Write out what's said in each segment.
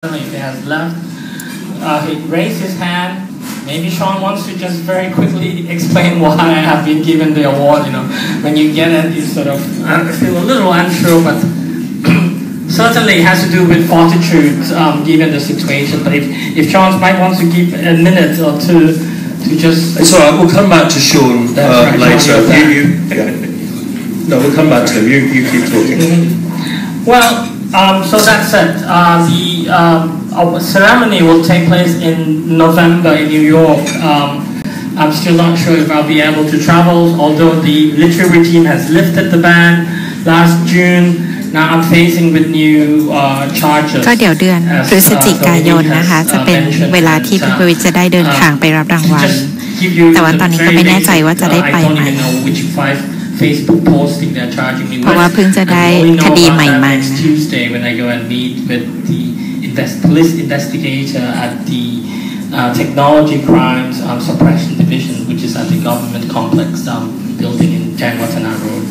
He has left. He raised his hand. Maybe Sean wants to just very quickly explain why I have been given the award. You know, when you get it, you sort of feel a little unsure, but certainly it has to do with fortitude given the situation. But if Sean might want to give a minute or two to just... It's all right, we'll come back to Sean later. No, we'll come back to him. You keep talking. Well, so that's it. The ceremony will take place in November in New York. I'm still not sure if I'll be able to travel, although the literary team has lifted the ban last June. Now I'm facing with new charges. ก็เดี๋ยวเดือนพฤศจิกายนนะคะจะเป็นเวลาที่พี่ประวิตรจะได้เดินทางไปรับรางวัลแต่ว่าตอนนี้ก็ไม่แน่ใจว่าจะได้ไปไหมเพราะว่าเพิ่งจะได้คดีใหม่มา Police investigator at the Technology Crimes Suppression Division, which is at the government complex building in Jangwatana Road.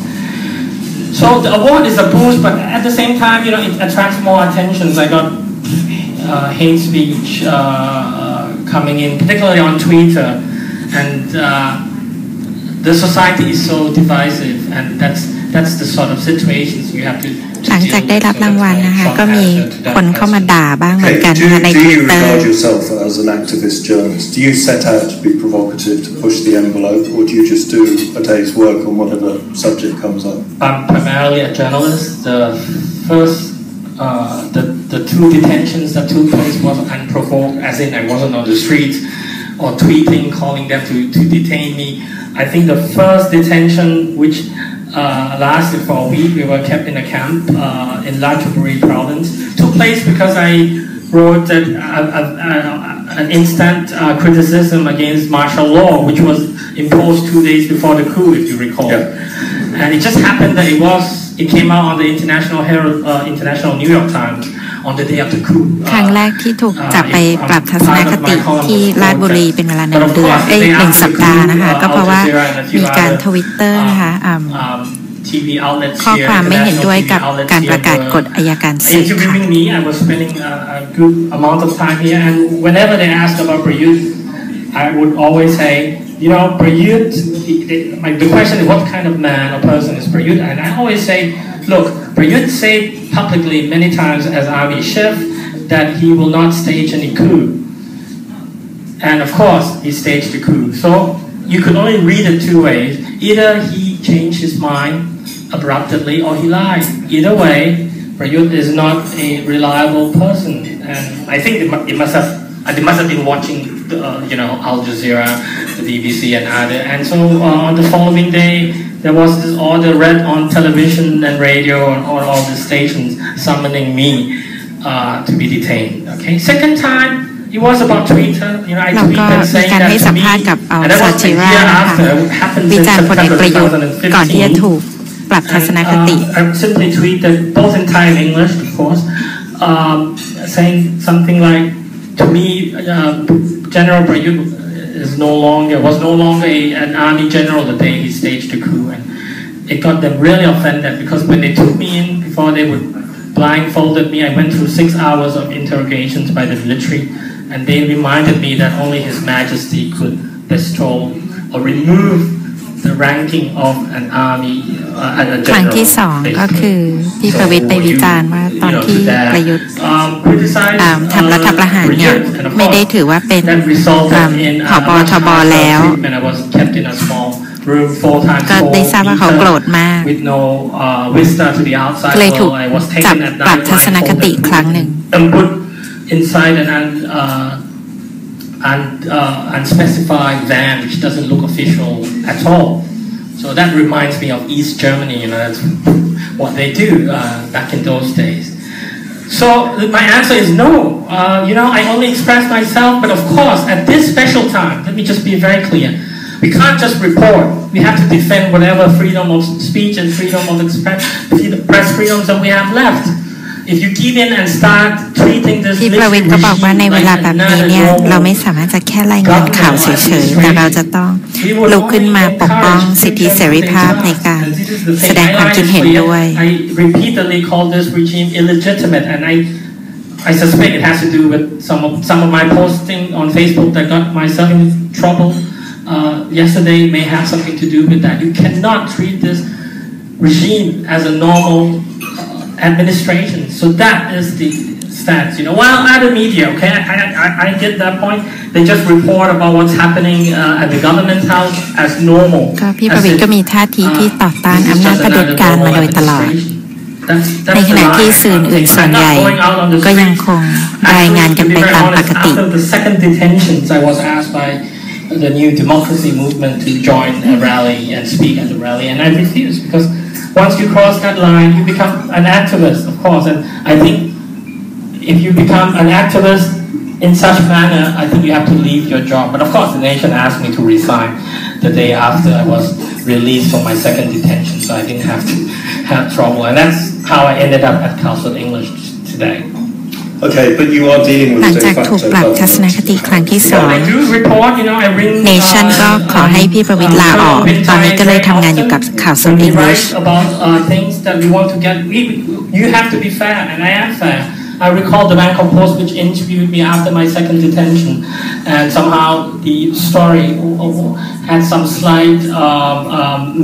So the award is a boost, but at the same time, you know, it attracts more attention. I got hate speech coming in, particularly on Twitter, and the society is so divisive, and that's the sort of situations you have to. หลังจากได้รับรางวัลนะคะก็มีคนเข้ามาด่าบ้างเหมือนกันนะคะใน Twitter. Do you regard yourself as an activist journalist? Do you set out to be provocative, to push the envelope, or do you just do a day's work on whatever subject comes up? I'm primarily a journalist. The first, the two detentions that took place was unprovoked, as in I wasn't on the street or tweeting, calling them to detain me. I think the first detention, which lasted for a week, we were kept in a camp in Ratchaburi province, took place because I wrote an instant criticism against martial law, which was imposed 2 days before the coup, if you recall. Yeah. And it just happened that it came out on the International New York Times on the day of the coup. ครั้งแรกที่ถูกจับไปปรับทัศนคติที่ราชบุรีเป็นเวลา1 เดือน1 สัปดาห์นะคะก็เพราะว่ามีการทวิตเตอร์นะคะข้อความไม่เห็นด้วยกับการประกาศกฎอัยการศึกค่ะ I was spending a good amount of time here, and whenever they asked about Prayut, I would always say, you know, Prayut. The question is, what kind of man or person is Prayut? And I always say, look, Prayut said publicly many times as army chief that he will not stage any coup, and of course, he staged the coup. So you could only read it two ways: either he changed his mind abruptly or he lied. Either way, Prayut is not a reliable person, and I think they must have been watching you know, Al Jazeera, the BBC and other, and so on the following day there was this order read on television and radio and on all the stations summoning me to be detained. Okay, second time it was about Twitter. You know, I tweeted saying that to me, and that was a year after. It happened in September 2015. ก่อนที่จะถูกปรับทัศนคติ I simply tweeted both in Thai and English, of course, saying something like, to me, General Prayut was no longer an army general the day he staged the coup, and it got them really offended because when they took me in, before they would blindfolded me, I went through 6 hours of interrogations by the military, and they reminded me that only His Majesty could bestow or remove the ranking of an army, a general. ครั้งที่2ก็คือพี่ประวิตรไปวิจารณ์ว่าตอนที่ประยุทธ์ทำรัฐประหารเนี่ยไม่ได้ถือว่าเป็นผบ.ทบ.แล้วก็ได้ทราบว่าเขาโกรธมากเลยถูกจับปรับทัศนคติครั้งหนึ่ง inside an unspecified van which doesn't look official at all. So that reminds me of East Germany, you know, that's what they do back in those days. So my answer is no. You know, I only express myself, but of course, at this special time, let me just be very clear. We can't just report. We have to defend whatever freedom of speech and freedom of press freedoms that we have left. If you give in and start treating this พี่ประวิตรก็บอกว่าในเวลาแบบนี้เนี่ยเราไม่สามารถจะแค่รายงานข่าวเฉยๆแต่เราจะต้องลุกขึ้นมาปกป้องสิทธิเสรีภาพในการแสดงความคิดเห็นด้วย I repeatedly call this regime illegitimate, and I I suspect it has to do with some of my posting on Facebook that got myself in trouble yesterday may have something to do with that. You cannot treat this regime as a normal administration. So that is the stance. While other media, okay, I get that point. They just report about what's happening at the government house as normal. ก็พี่ประวิตรก็มีท่าทีที่ต่อต้านอำนาจเผด็จการมาโดยตลอดในขณะที่สื่ออื่นส่วนใหญ่ก็ยังคงรายงานกันไปตามปกติ After the second detentions, I was asked by the New Democracy Movement to join a rally and speak at the rally, and I refused because once you cross that line, you become an activist, of course. And I think if you become an activist in such manner, I think you have to leave your job. But of course, the nation asked me to resign the day after I was released from my second detention, so I didn't have to have trouble. And that's how I ended up at Council English today. Okay, but you are dealing with หลังจากถูกปรับทัศนคติครั้งที่2 Nation ก็ขอให้พี่ประวิตรลาออกตอนนี้ก็เลยทำงานอยู่กับ Council English You have to be fair, and I am fair. I recall the Bangkok Post which interviewed me after my second detention, and somehow the story had some slight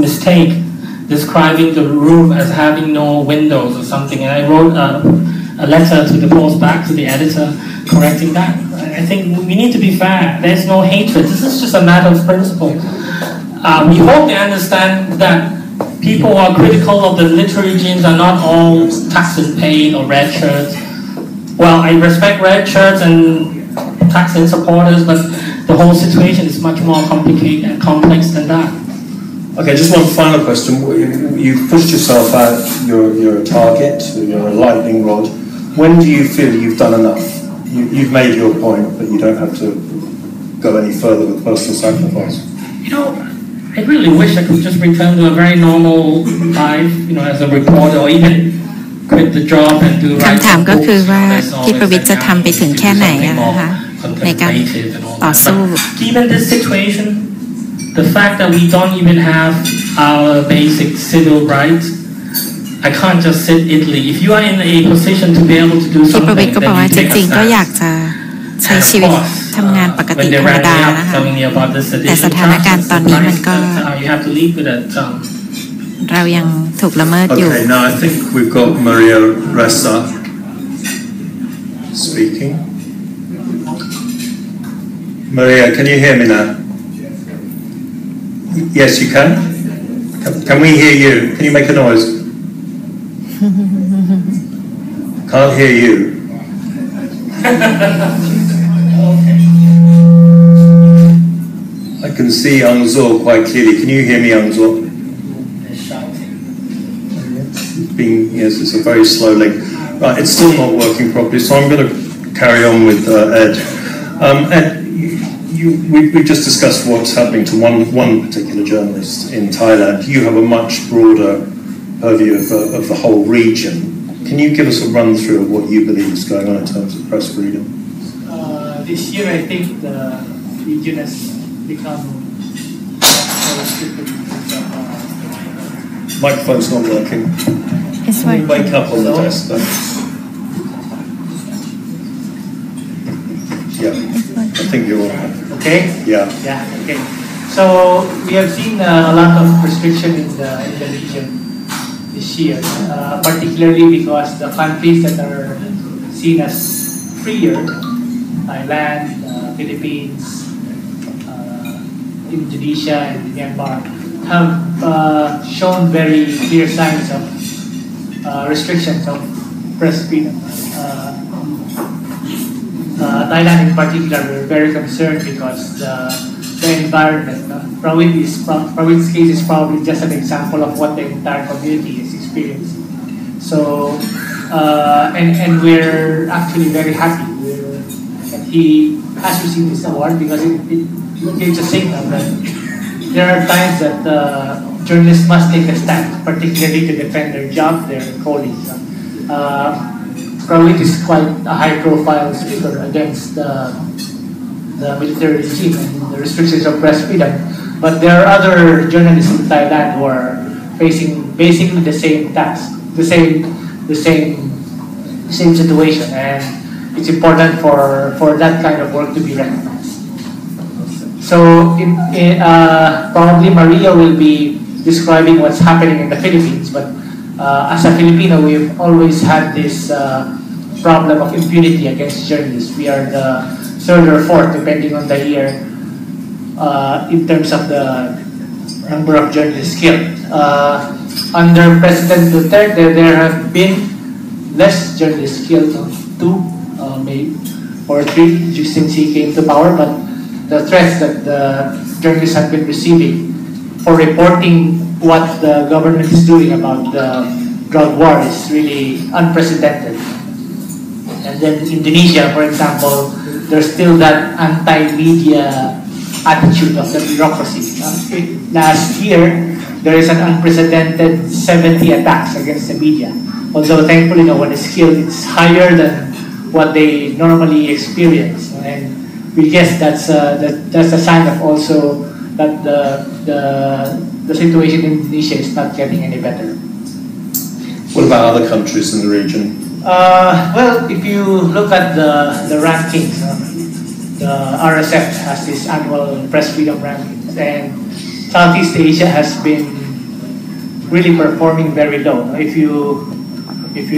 mistake describing the room as having no windows or something, and I wrote a letter to the Post back to the editor correcting that. I think we need to be fair. There's no hatred. This is just a matter of principle. We hope they understand that people who are critical of the literary regimes are not all Thaksin paid or red shirts. Well, I respect red shirts and Thaksin supporters, but the whole situation is much more complicated and complex than that. Okay, just one final question. You've pushed yourself out. You're a target. You're a lightning rod. When do you feel you've done enough? You've made your point, but you don't have to go any further with personal sacrifice. I really wish I could just return to a very normal life, as a reporter, or even quit the job and do right. คำถามก็คือว่าพี่ประวิตรจะทำไปถึงแค่ไหนนะคะในการต่อสู้ Given this situation, the fact that we don't even have our basic civil rights, I can't just sit idly. If you are in a position to be able to do something, พี่ประวิตรก็บอกว่าจริงๆก็อยากจะใช้ชีวิตทำงานปกติธรรมดานะคะแต่สถานการณ์ตอนนี้มันก็เรายังถูกละเมิดอยู่ Okay, now I think we've got Maria Ressa speaking. Maria, can you hear me now? Yes, you can. Can we hear you? Can you make a noise? Can't hear you. I can see Angzo quite clearly. Can you hear me, Angzo? Yes, it's a very slow link. Right, it's still not working properly, so I'm going to carry on with Ed. Ed, we've just discussed what's happening to one particular journalist in Thailand. You have a much broader purview of the whole region. Can you give us a run through of what you believe is going on in terms of press freedom? This year, I think the region has become Microphone's not working. It's working. Wake up on the desk then. Yeah, I think you're all right. Okay? Yeah. Okay. So we have seen a lot of restriction in the region this year, particularly because the countries that are seen as freer, Thailand, Philippines, Indonesia, and Myanmar, have shown very clear signs of restrictions of press freedom. Thailand in particular, we're very concerned because the environment. Province case is probably just an example of what the entire community is experiencing. So, and we're actually very happy that he has received this award because it gives a signal that there are times that journalists must take a stand, particularly to defend their job, their colleagues. Praveen is quite a high-profile speaker against the military regime and the restrictions of press freedom. But there are other journalists in Thailand who are facing basically the same task, the same situation. And it's important for that kind of work to be recognized. So probably Maria will be describing what's happening in the Philippines, but as a Filipino, we've always had this problem of impunity against journalists. We are the third or fourth, depending on the year, in terms of the number of journalists killed. Under President Duterte, there have been less journalists killed, 2 maybe, or 3 since he came to power, but the threats that the journalists have been receiving for reporting what the government is doing about the drug war is really unprecedented. And then Indonesia, for example, there's still that anti-media attitude of the bureaucracy. Last year, there is an unprecedented 70 attacks against the media. Although thankfully no one is killed, it's higher than what they normally experience. And we guess that's a sign of also that the situation in Indonesia is not getting any better. What about other countries in the region? Well, if you look at the rankings, the RSF has this annual press freedom rankings, and Southeast Asia has been really performing very low. If you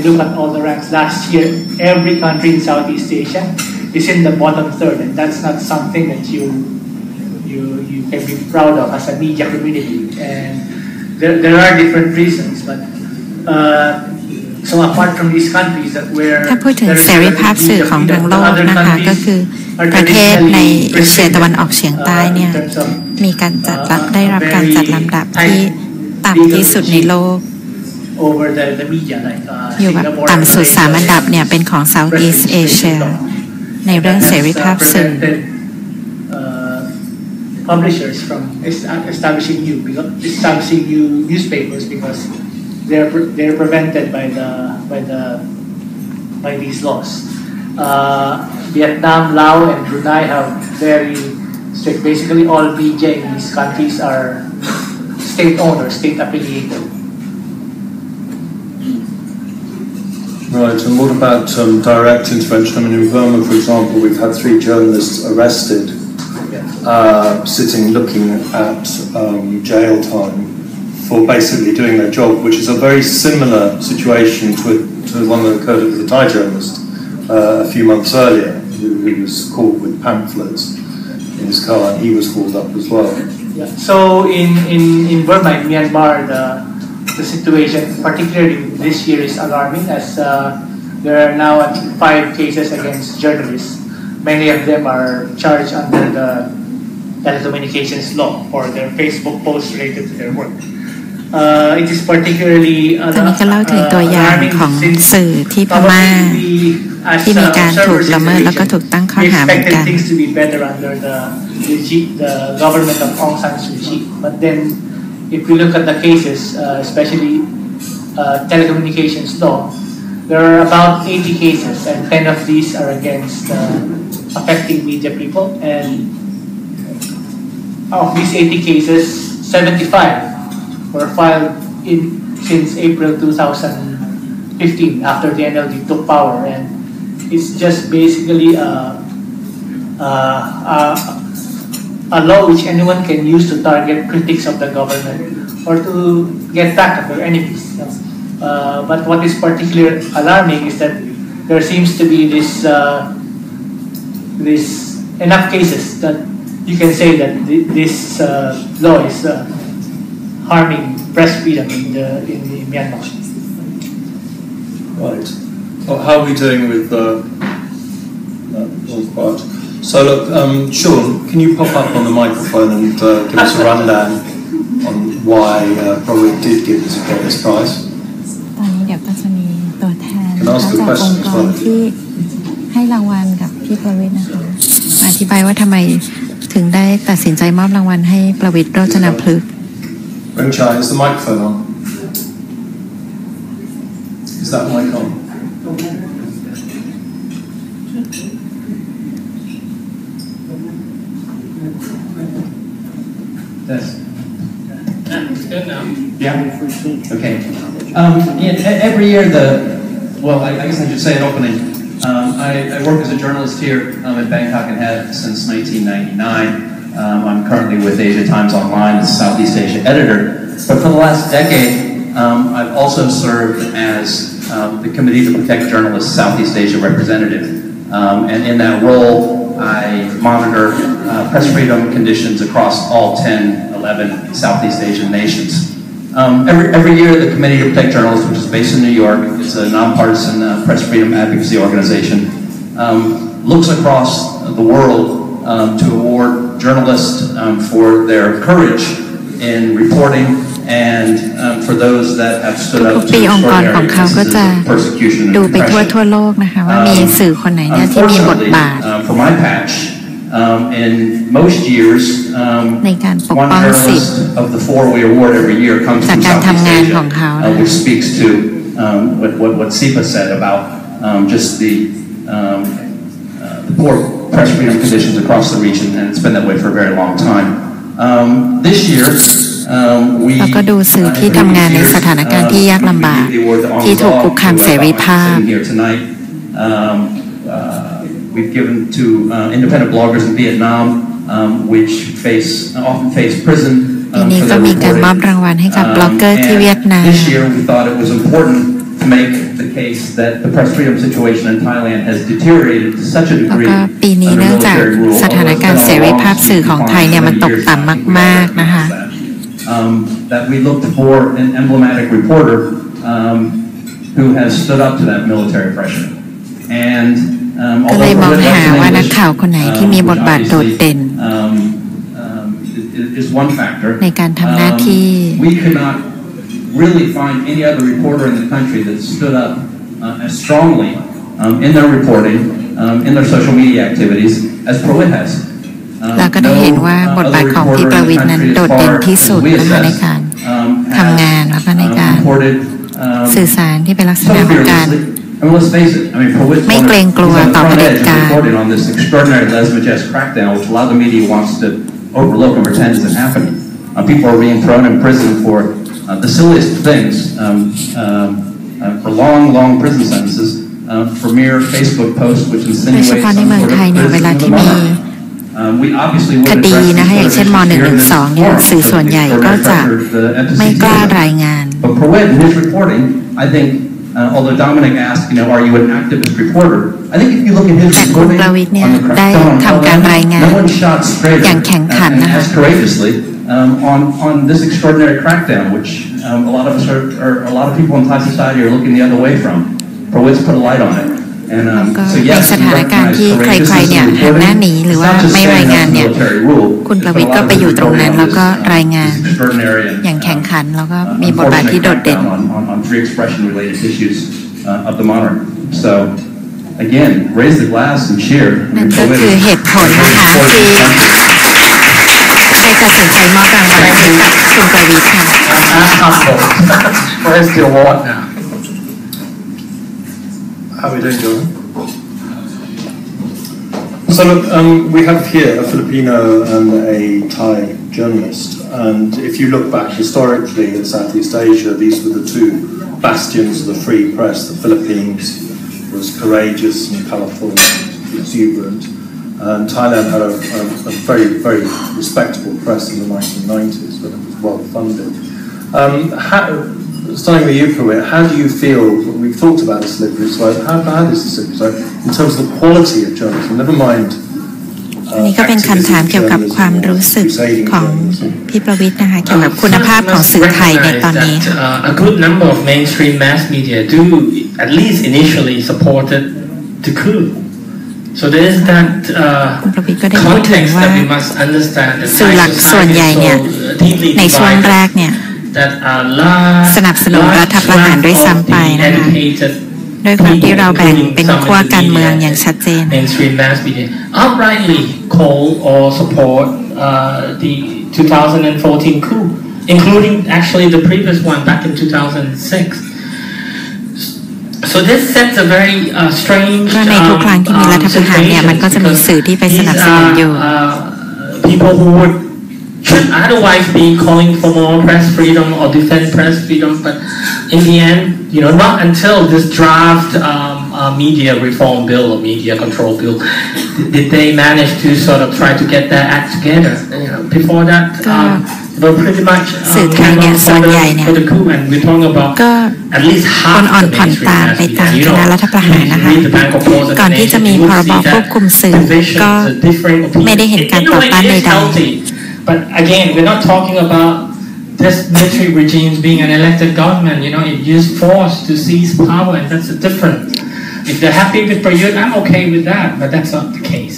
look at all the ranks last year, every country in Southeast Asia is in the bottom third, and that's not something that you can be proud of as a media community. And there are different reasons, but so apart from these countries that where ถ้าพูดถึงเสรีภาพสื่อของทั้งโลกนะคะก็คือประเทศในเอเชียตะวันออกเฉียงใต้เนี่ยมีการได้รับการจัดลำดับที่ต่ำที่สุดในโลกอยู่แบบต่ำสุด3 อันดับเนี่ยเป็นของ Southeast Asia ในเรื่องเสรีภาพสื่อ publishers from establishing new newspapers because they're prevented by these laws. Vietnam, Laos, and Brunei have very strict. Basically, all media in these countries are state-owned or state-affiliated. Right, and what about direct intervention? I mean, in Burma, for example, we've had 3 journalists arrested, sitting looking at jail time for basically doing their job, which is a very similar situation to one that occurred with the Thai journalist a few months earlier, who was caught with pamphlets in his car, and he was hauled up as well. Yeah. So in Burma, in Myanmar, the situation, particularly this year, is alarming, as there are now 5 cases against journalists. Many of them are charged under the telecommunications law for their Facebook posts related to their work. It is particularly ตอนนี้ก็เล่าถึงตัวอย่างของสื่อที่พม่าที่มีการถูกละเมิดแล้วก็ถูกตั้งข้อหาเหมือนกัน things to be better under the government of Aung San Suu Kyi. But then, if we look at the cases, especially telecommunications law, there are about 80 cases, and 10 of these are against affecting media people. And of these 80 cases, 75 were filed since April 2015, after the NLD took power, and it's just basically a law which anyone can use to target critics of the government or to get back at their enemies. But what is particularly alarming is that there seems to be this enough cases that you can say that this law is harming press freedom in Myanmar. Right. Well, how are we doing with that part? So look, Sean, can you pop up on the microphone and give us a rundown on why Probit did get this prize? ตอนนี้เดี๋ยวก็จะมีตัวแทนจากองค์กรที่ให้รางวัลกับพี่ประวิตรนะคะอธิบายว่าทำไมถึงได้ตัดสินใจมอบรางวัลให้ประวิตรโรจนพฤกษ์ Ring Chai, is the microphone on? Is that mic on? Yes. It's good now. Yeah. Okay. Every year, well, I guess I should say it openly. I work as a journalist here in Bangkok and have since 1999. I'm currently with Asia Times Online as Southeast Asia editor. But for the last decade, I've also served as the Committee to Protect Journalists Southeast Asia representative. And in that role, I monitor press freedom conditions across all 11 Southeast Asian nations. Every year, the Committee to Protect Journalists, which is based in New York, it's a nonpartisan press freedom advocacy organization, looks across the world to award journalists for their courage in reporting and for those that have stood up to extraordinary instances of persecution and repression. For my patch, in most years, one journalist of the 4 we award every year comes from Southeast Asia, which speaks to what Sipa said about just the poor press freedom conditions across the region, and it's been that way for a very long time. This year, แล้วก็ดูสื่อที่ทำงานในสถานการณ์ที่ยากลำบากที่ถูกคุกคามเสรีภาพ We've given to independent bloggers in Vietnam, which often face prison. ปีนี้ก็มีการมอบรางวัลให้กับบล็อกเกอร์ที่เวียดนาม This year we thought it was important to make the case that the press freedom situation in Thailand has deteriorated to such a degree. ปีนี้เนื่องจากสถานการณ์เสรีภาพสื่อของไทยเนี่ยมันตกต่ำมากๆนะคะ That we looked for an emblematic reporter who has stood up to that military pressure. And ก็เลยมองหาว่านักข่าวคนไหนที่มีบทบาทโดดเด่นในการทำหน้าที่ We could not really find any other reporter in the country that stood up as strongly in their reporting, in their social media activities as Prawit has. เราก็ได้เห็นว่าบทบาทของพี่ประวิตรนั้นโดดเด่นที่สุดนะคะในการทำงานแล้วก็ในการสื่อสารที่เป็นลักษณะของการ let's face it, Prawit ไม่เกรงกลัวต่อเผด็จการ reported on this extraordinary Lesmajes crackdown, which a lot of the media wants to overlook and pretend isn't happening. People are being thrown in prison for the silliest things, for long prison sentences, for mere Facebook posts which insinuate some sort of criticism of the monarchy. คดีนะคะอย่างเช่นม.112เนี่ยสื่อส่วนใหญ่ก็จะไม่กล้ารายงาน But Prawit in his reporting, I think, although Dominic asked, are you an activist reporter? I think if you look at his reporting on the crackdown, no one shot straighter and as courageously on this extraordinary crackdown, which a lot of us a lot of people in Thai society are looking the other way from. Prawit's put a light on it. ในสถานการณ์ที่ใครๆเนี่ยหันหน้าหนีหรือว่าไม่รายงานเนี่ยคุณประวิตรก็ไปอยู่ตรงนั้นแล้วก็รายงานอย่างแข่งขันแล้วก็มีบทบาทที่โดดเด่น นั่นก็คือเหตุผลนะคะที่ได้ตัดสินใจมอบรางวัลให้กับคุณประวิตรค่ะ How are we doing, John? So look, we have here a Filipino and a Thai journalist, and if you look back historically in Southeast Asia, these were the two bastions of the free press. The Philippines was courageous and colourful and exuberant, and Thailand had a very respectable press in the 1990s, but it was well funded. Starting with you, Prawit, how do you feel? We've talked about the slippery slope. How bad is the slippery slope in terms of the quality of journalism? Never mind. อันนี้ก็เป็นคำถามเกี่ยวกับความรู้สึกของพี่ประวิตรนะคะเกี่ยวกับคุณภาพของสื่อไทยในตอนนี้ A good number of mainstream mass media do at least initially supported the coup. So there is that context that we must understand. สื่อหลักส่วนใหญ่เนี่ยในช่วงแรกเนี่ยสนับสนุนรัฐประหารด้วยซ้ำไปนะคะด้วยความที่เราแบ่งเป็นขั้วการเมืองอย่างชัดเจน outrightly call or support the 2014 coup, including actually the previous one back in 2006. So this sets a very strange ก็ในทุกครั้งที่มีรัฐประหารเนี่ยมันก็จะมีสื่อที่ไปสนับสนุนอยู่ people who would should otherwise be calling for more press freedom or defend press freedom, but in the end, not until this draft media reform bill or media control bill, did they manage to sort of try to get their act together? Before that, they were pretty much for the coup, and we're talking about at least half the mainstream media. You know, read the Bank of Laws and the nation, you would see that divisions, different opinions. But again, we're not talking about this military regime being an elected government. You know, it used force to seize power, and that's a difference. If they're happy with Prayut, I'm okay with that, but that's not the case.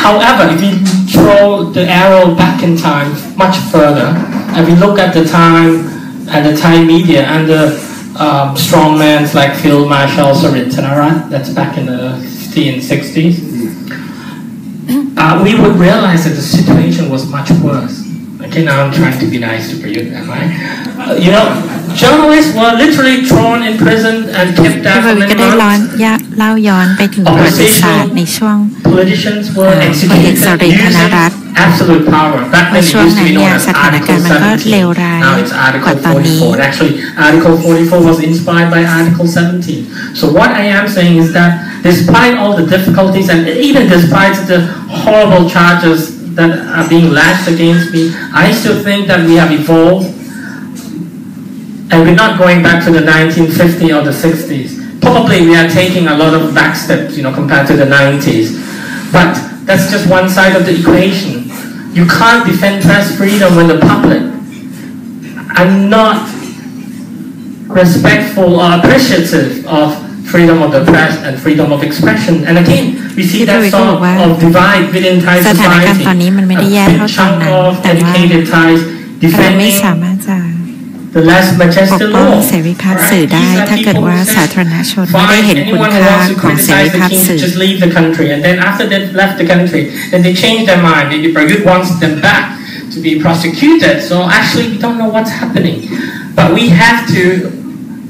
However, if we throw the arrow back in time much further, and we look at the time and the Thai media under strongmen like Field Marshal Sarit Thanarat, that's back in the 1560s, we would realize that the situation was much worse. Okay, now I'm trying to be nice to Prayut, am I? You know, journalists were literally thrown in prison and kept there for many months. เล่าย้อนไปถึงประวัติศาสตร์ในช่วง Politicians were executed using absolute power. Back then it used to be known as Article 17. Now it's Article 44. And actually, Article 44 was inspired by Article 17. So what I am saying is that despite all the difficulties and even despite the horrible charges that are being lashed against me, I still think that we have evolved, and we're not going back to the 1950s or the 60s. Probably we are taking a lot of back steps, you know, compared to the 90s. But that's just one side of the equation. You can't defend press freedom when the public are not respectful or appreciative of freedom of the press and freedom of expression. And again, we see that sort of divide within Thai society. A big chunk of educated Thais defending the less majestic law. เสรีภาพสื่อได้ถ้าเกิดว่าสาธารณชนไม่ได้เห็นคุณค่าของเสรีภาพสื่อ Just leave the country, and then after they've left the country, then they change their mind. Maybe Prayut wants them back to be prosecuted. So actually, we don't know what's happening. But we have to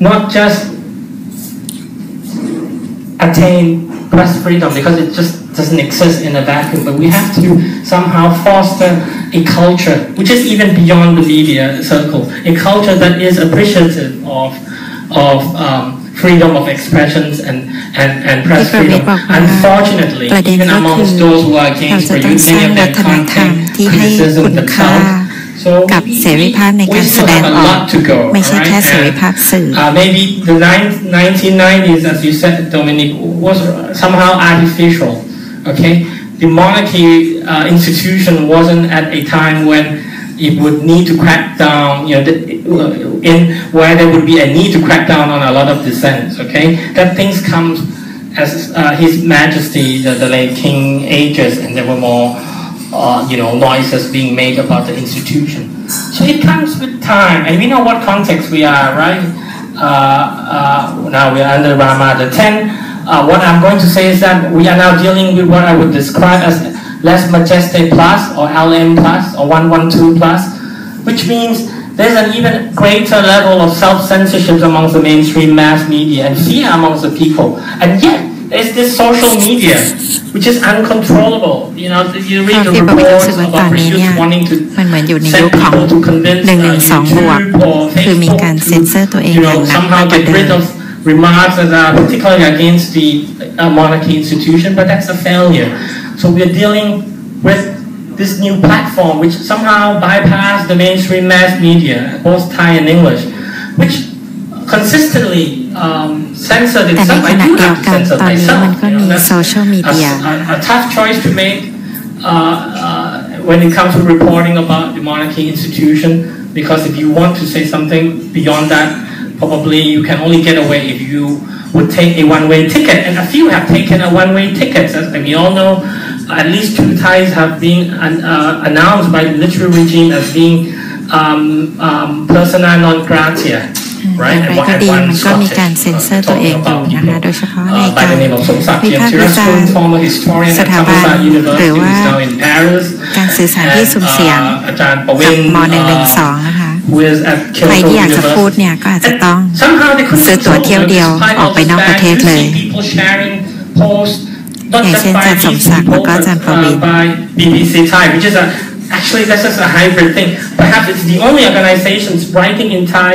not just attain press freedom because it just doesn't exist in a vacuum, but we have to somehow foster a culture which is even beyond the media circle, a culture that is appreciative of freedom of expressions and press freedom. Unfortunately, even amongst those who are against Prayut, many of them can't take criticism themselves. กับเสรีภาพในการแสดงออกไม่ใช่แค่เสรีภาพสื่อ Maybe the 1990s, as you said, Dominic, was somehow artificial. Okay, the monarchy institution wasn't at a time when it would need to crack down, you know, in where there would be a need to crack down on a lot of dissents. Okay, that things come as His Majesty, the late King ages, and there were more. You know, noises being made about the institution. So it comes with time, and we know what context we are, right? Now we are under Rama the 10. What I'm going to say is that we are now dealing with what I would describe as less majestic plus or LM plus or 112 plus, which means there's an even greater level of self-censorship amongst the mainstream mass media and fear amongst the people. And yet, there's this social media, which is uncontrollable. You know, you read the reports about Prayut wanting to send people to convince YouTube or Facebook to somehow get rid of remarks that are particularly against the monarchy institution, but that's a failure. So we're dealing with this new platform, which somehow bypassed the mainstream mass media, both Thai and English, which consistently censored itself. I do have to censor myself. A tough choice to make when it comes to reporting about the monarchy institution, because if you want to say something beyond that, probably you can only get away if you would take a one-way ticket. And a few have taken a one-way ticket. As we all know, at least 2 Thais have been announced by the military regime as being persona non grata. อย่างไรก็ดีมันก็มีการเซ็นเซอร์ตัวเองอยู่นะคะโดยเฉพาะในการวิพากษ์วิจารณ์สถาบันหรือว่าการสื่อสารที่สุ่มเสี่ยงกับม.112 นะคะใครที่อยากจะพูดเนี่ยก็อาจจะต้องซื้อตั๋วเที่ยวเดียวออกไปนอกประเทศเลยอย่างเช่นอาจารย์สมศักดิ์แล้วก็อาจารย์ประวินActually, that's just a hybrid thing. Perhaps it's the only organizations writing in Thai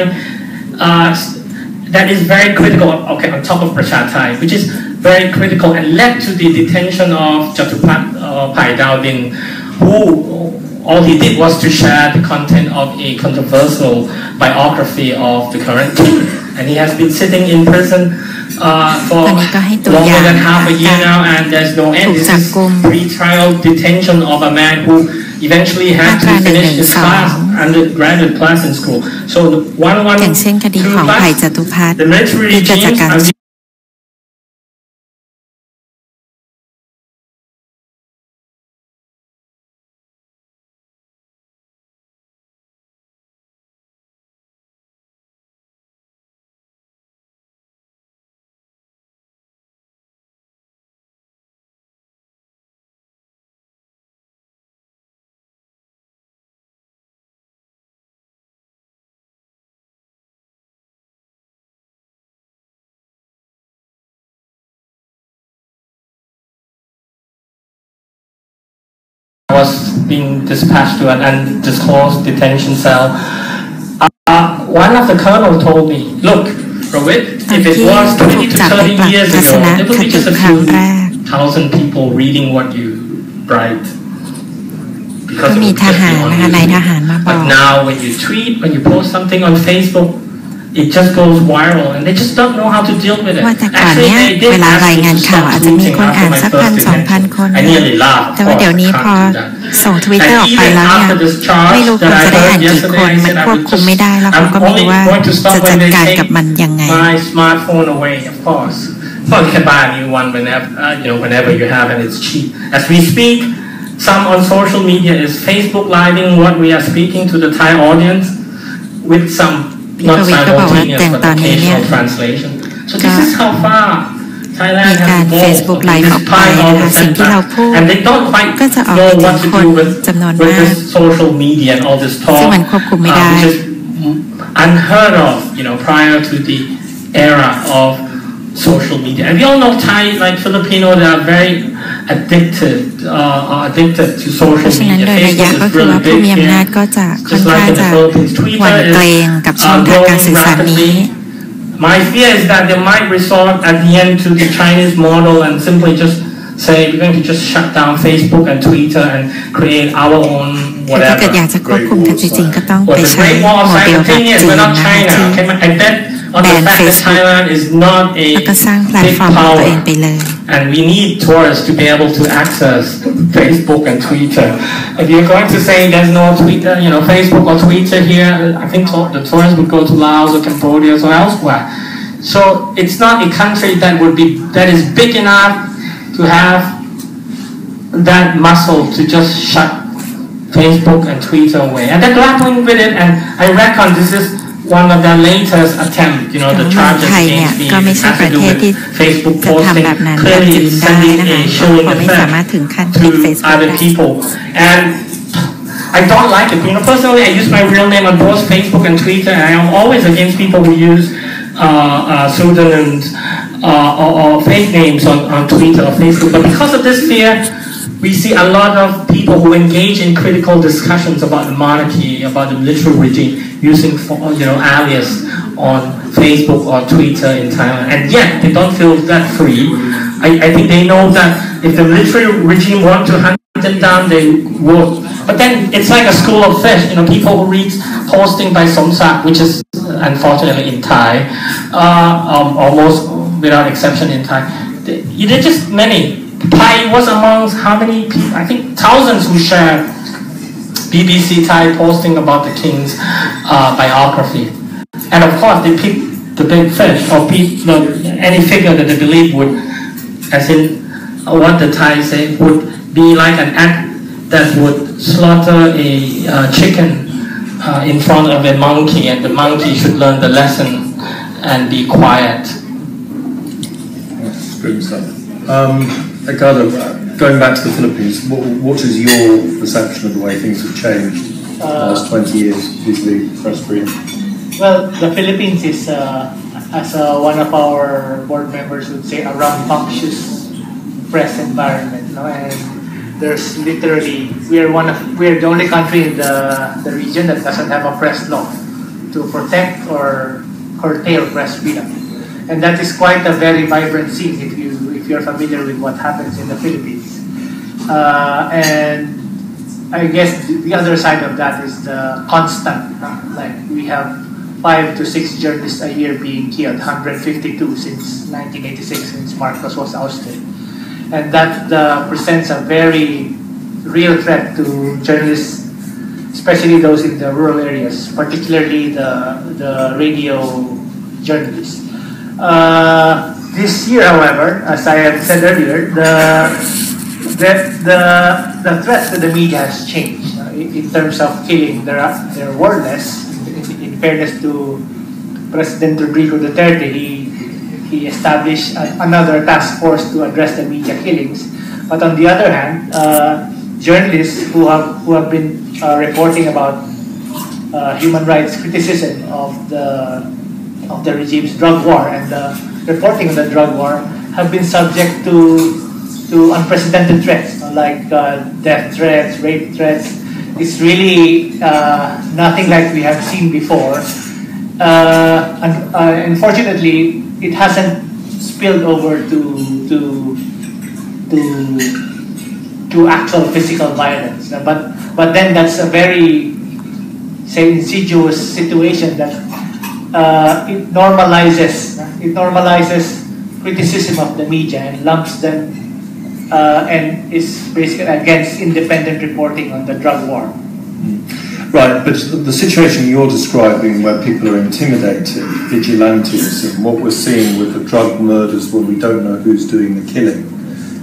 that is very critical, okay, on top of Prachathai, which is very critical and led to the detention of Jatupat Pai Dowding, who all he did was to share the content of a controversial biography of the current king. And he has been sitting in prison for longer than half a year now, and there's no end. This is pre-trial detention of a man who eventually had to finish his class, undergraduate class in school. So the 112 the military regimes was being dispatched to an undisclosed detention cell. One of the colonels told me, look, Rawit, if it was 20 to 30 years ago, there would be just a few thousand people reading what you write. Because it would just be on YouTube. But now when you tweet, when you post something on Facebook, it just goes viral and they just don't know how to deal with it. ว่าแต่ก่อนเนี้ยเวลารายงานข่าวอาจจะมีคนอ่านสัก1,000-2,000 คนแต่ว่าเดี๋ยวนี้พอส่ง Twitter ออกไปแล้วเนี่ยไม่รู้คนจะได้อ่านกี่คนมันควบคุมไม่ได้แล้วเขาก็ไม่รู้ว่าจะจัดการกับมันยังไง My smartphone away, of course. Well, you can buy a new one whenever you have, and it's cheap. As we speak, some on social media is Facebook living what we are speaking to the Thai audience with some not simultaneous but occasional translation. So this is how far Thailand has evolved in this part of the center, and they don't quite know what to do with this social media and all this talk, which is unheard of, prior to the era of social media. And we all know Thai, like Filipino, they are very addicted to social media. Facebook is really big here. Just like in the Philippines, Twitter is growing rapidly. My fear is that they might resort at the end to the Chinese model and simply just say we're going to just shut down Facebook and Twitter and create our own whatever. ถ้าเกิดอยากจะควบคุมกันจริงๆก็ต้องไปใช้โมเดลแบบจีนนะคะที่แบน Facebook แล้วก็สร้างแพลตฟอร์มของตัวเองไปเลย And we need tourists to be able to access Facebook and Twitter. If you're going to say there's no Twitter, Facebook or Twitter here, I think the tourists would go to Laos or Cambodia or elsewhere. So it's not a country that is big enough to have that muscle to just shut Facebook and Twitter away. And they're grappling with it, and I reckon this is one of the latest attempts, the charges against me has to do with Facebook posting. Clearly it's sending a chilling effect to other people. And I don't like it. Personally, I use my real name on both Facebook and Twitter, and I am always against people who use pseudonyms or fake names on Twitter or Facebook. But because of this fear, we see a lot of people who engage in critical discussions about the monarchy, about the military regime, using alias on Facebook or Twitter in Thailand, and yet they don't feel that free. I think they know that if the military regime want to hunt them down, they will. But then it's like a school of fish. People who read posting by Somsak, which is unfortunately in Thai, almost without exception in Thai. They're just many. Thai was amongst how many people? I think thousands who shared BBC Thai posting about the king's biography. And of course, they pick the big fish or any figure that they believe would, as in what the Thai say, would be like an act that would slaughter a chicken in front of a monkey, and the monkey should learn the lesson and be quiet. That's good stuff. Ricardo, going back to the Philippines, what is your perception of the way things have changed in the last 20 years vis-a-vis press freedom? Well, the Philippines is, as one of our board members would say, a rambunctious press environment. And there's literally, we are the only country in the region that doesn't have a press law to protect or curtail press freedom, and that is quite a very vibrant scene if you're familiar with what happens in the Philippines. And I guess the other side of that is the constant, like we have 5 to 6 journalists a year being killed, 152 since 1986, since Marcos was ousted. And that presents a very real threat to journalists, especially those in the rural areas, particularly the radio journalists. This year, however, as I had said earlier, the threat to the media has changed in terms of killing. They're wordless. In fairness to President Rodrigo Duterte, he established another task force to address the media killings. But on the other hand, journalists who have been reporting about human rights criticism of the regime's drug war and reporting on the drug war have been subject to unprecedented threats, like death threats, rape threats. It's really nothing like we have seen before. Unfortunately, it hasn't spilled over to actual physical violence. But then that's a very, say, insidious situation that it normalizes criticism of the media and lumps them and is basically against independent reporting on the drug war. Right, but the situation you're describing where people are intimidated, vigilantes, and what we're seeing with the drug murders where we don't know who's doing the killing,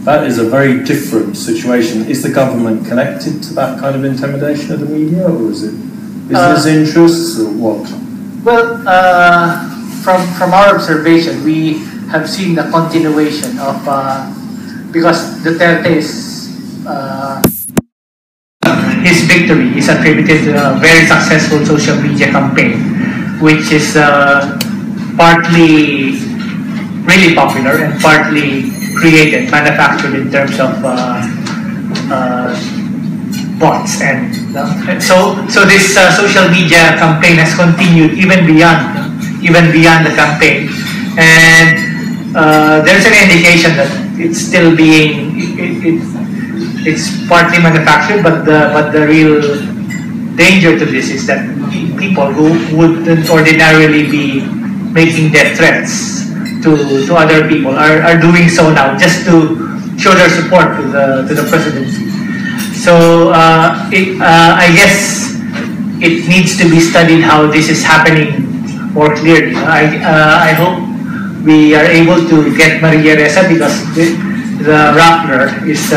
that is a very different situation. Is the government connected to that kind of intimidation of the media, or is it business interests, or what? Well, from our observation, we have seen the continuation of, because Duterte's his victory is attributed to a very successful social media campaign, which is partly really popular and partly created, manufactured in terms of bots, and so this social media campaign has continued even beyond the campaign, and there's an indication that it's still being it's partly manufactured, but the real danger to this is that people who wouldn't ordinarily be making death threats to other people are doing so now just to show their support to the presidency. So I guess it needs to be studied how this is happening more clearly. I hope we are able to get Maria Ressa, because the Rappler is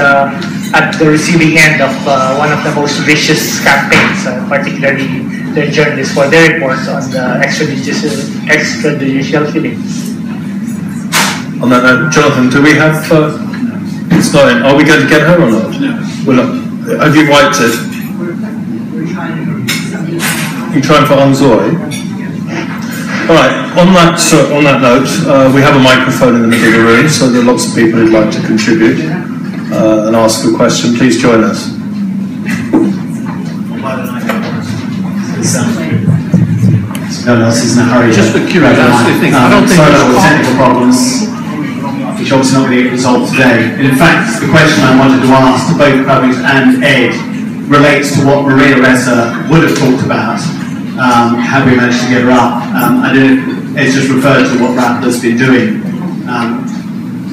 at the receiving end of one of the most vicious campaigns, particularly the journalists for their reports on the extrajudicial killings. On that note, Jonathan, do we have... it's not in. Are we going to get her or not? No. Well, have you wiped it? You're trying for Anzoy? All right, on that note, we have a microphone in the middle of the room, so there are lots of people who'd like to contribute and ask a question. Please join us. No one else is in a hurry. Just a curiosity thing. I don't think there's technical problems, which obviously not going to get resolved today. And in fact, the question I wanted to ask to both Pravesh and Ed relates to what Maria Ressa would have talked about had we managed to get her up. I don't know, Ed's just referred to what Rappler's been doing.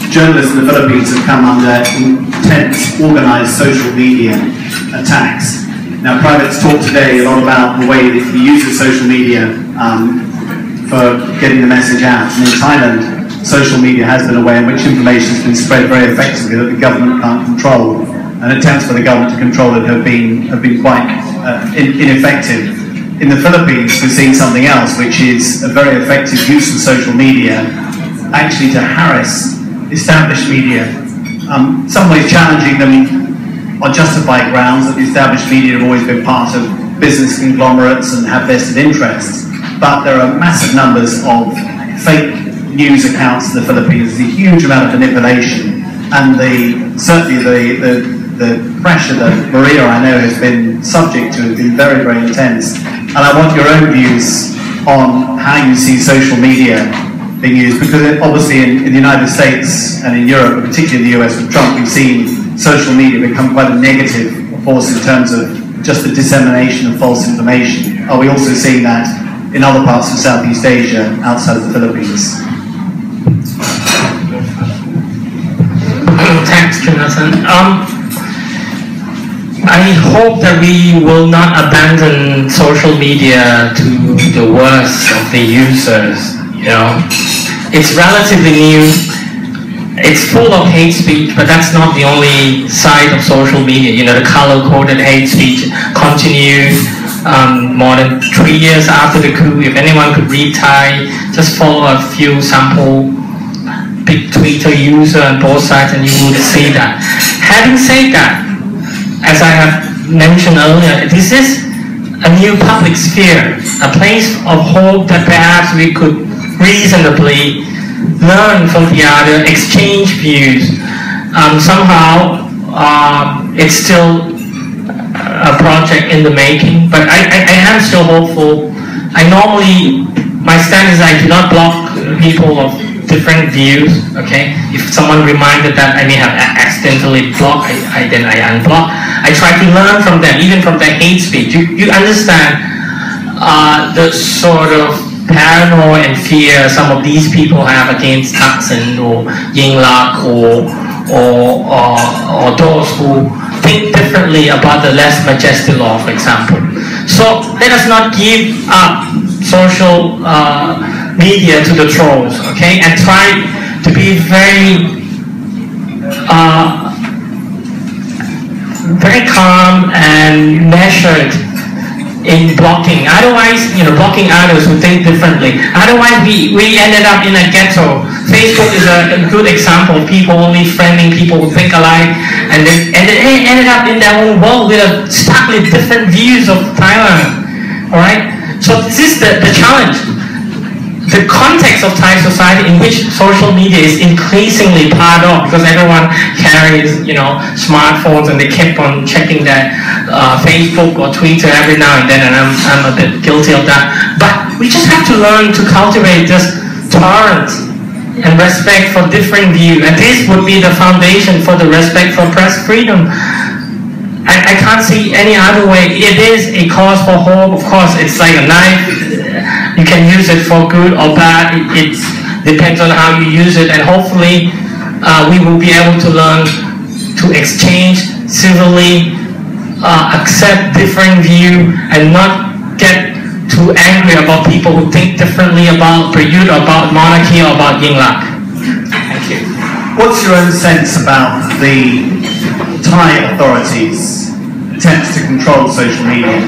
Journalists in the Philippines have come under intense organised social media attacks. Now, Pravesh talked today a lot about the way that he uses social media for getting the message out. And in Thailand, social media has been a way in which information has been spread very effectively that the government can't control. And attempts for the government to control it have been quite ineffective. In the Philippines, we're seeing something else, which is a very effective use of social media actually to harass established media, some ways challenging them on justified grounds that the established media have always been part of business conglomerates and have vested interests. But there are massive numbers of fake news accounts in the Philippines. There's a huge amount of manipulation, and certainly the pressure that Maria, I know, has been subject to has been very, very intense. And I want your own views on how you see social media being used, because obviously in the United States and in Europe, particularly in the US with Trump, we've seen social media become quite a negative force in terms of just the dissemination of false information. Are we also seeing that in other parts of Southeast Asia outside of the Philippines? Thanks, Jonathan. I hope that we will not abandon social media to the worst of the users. You know, it's relatively new. It's full of hate speech, but that's not the only side of social media. You know, the color-coded hate speech continues more than 3 years after the coup. If anyone could read Thai, just follow a few sample big Twitter user on both sides and you will see that. Having said that, as I have mentioned earlier, this is a new public sphere, a place of hope that perhaps we could reasonably learn from the other, exchange views. Somehow, it's still a project in the making, but I am still hopeful. My stand is I do not block people of different views, okay? If someone reminded that I may have accidentally blocked, then I unblock. I try to learn from them, even from their hate speech. You understand the sort of paranoia and fear some of these people have against Thaksin or Yingluck or those who think differently about the less majestic law, for example. So let us not give up social media to the trolls, okay? And try to be very calm and measured in blocking. Otherwise, blocking others who think differently. Otherwise, we ended up in a ghetto. Facebook is a good example of people only friending people who think alike, and they ended up in their own world with stuck with different views of Thailand. All right. So this is the challenge. The context of Thai society in which social media is increasingly part of, because everyone carries, smartphones and they keep on checking their Facebook or Twitter every now and then, and I'm a bit guilty of that. But we just have to learn to cultivate this tolerance and respect for different views, and this would be the foundation for the respect for press freedom. I can't see any other way. It is a cause for hope. Of course, it's like a knife. You can use it for good or bad. It depends on how you use it, and hopefully we will be able to learn to exchange civilly, accept different view, and not get too angry about people who think differently about Prayut, about monarchy, or about Yingluck. Thank you. What's your own sense about the Thai authorities' attempts to control social media?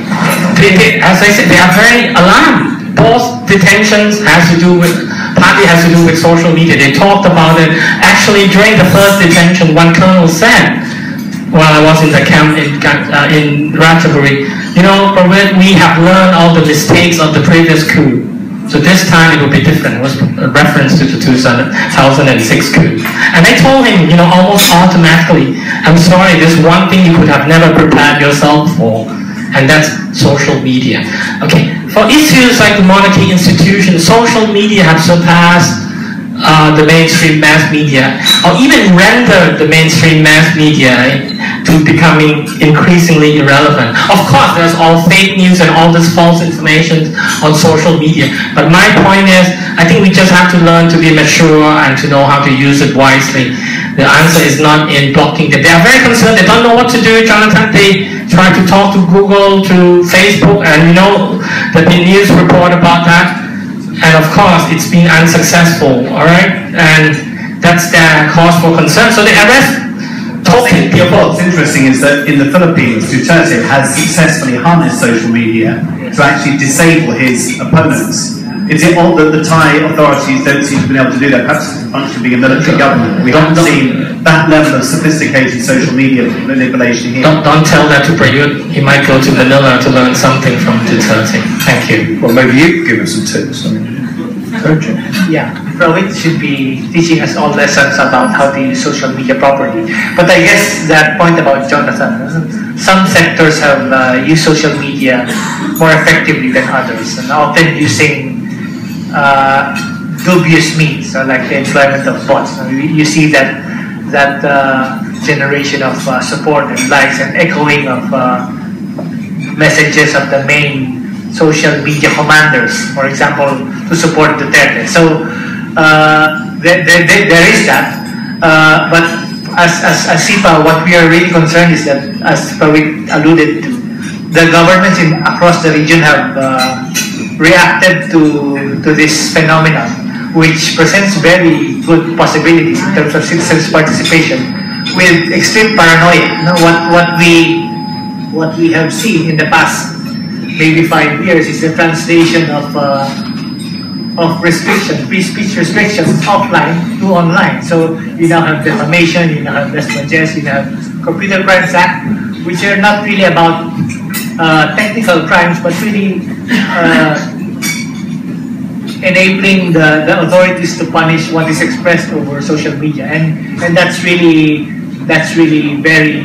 As I said, they are very alarmed. Both detentions partly has to do with social media. They talked about it. Actually, during the first detention, one colonel said, while I was in the camp in Ratchaburi, we have learned all the mistakes of the previous coup. So this time it will be different. It was a reference to the 2006 coup. And I told him, almost automatically, I'm sorry, there's one thing you could have never prepared yourself for, and that's social media. Okay, for issues like the monarchy institution, social media have surpassed the mainstream mass media, or even rendered the mainstream mass media to becoming increasingly irrelevant. Of course, there's all fake news and all this false information on social media. But my point is, I think we just have to learn to be mature and to know how to use it wisely. The answer is not in blocking them. They are very concerned. They don't know what to do, Jonathan. They try to talk to Google, to Facebook, and there've been news report about that. And of course, it's been unsuccessful, all right? And that's their cause for concern. So they arrest. What's interesting is that in the Philippines, Duterte has successfully harnessed social media to actually disable his opponents. Is it odd that the Thai authorities don't seem to be able to do that? Perhaps it's a function of being a military government. We haven't seen that level of sophisticated social media manipulation here. Don't tell that to Prayut. He might go to Manila to learn something from Duterte. Thank you. Well, maybe you could give us some tips. Yeah, Prayut should be teaching us all lessons about how to use social media properly. But I guess that point about Jonathan, some sectors have used social media more effectively than others, and often using dubious means, like the employment of bots. You see that generation of support and likes and echoing of messages of the main social media commanders, for example, to support Duterte. So there is that, but as SIPA, what we are really concerned is that, as we alluded to, the governments across the region have reacted to this phenomenon, which presents very good possibilities in terms of citizens' participation, with extreme paranoia. What we have seen in the past maybe 5 years is the translation of restrictions, free speech restrictions, offline to online. So you now have defamation, you now have Desmages, you now have Computer Crimes Act, which are not really about technical crimes, but really enabling the authorities to punish what is expressed over social media, and that's really very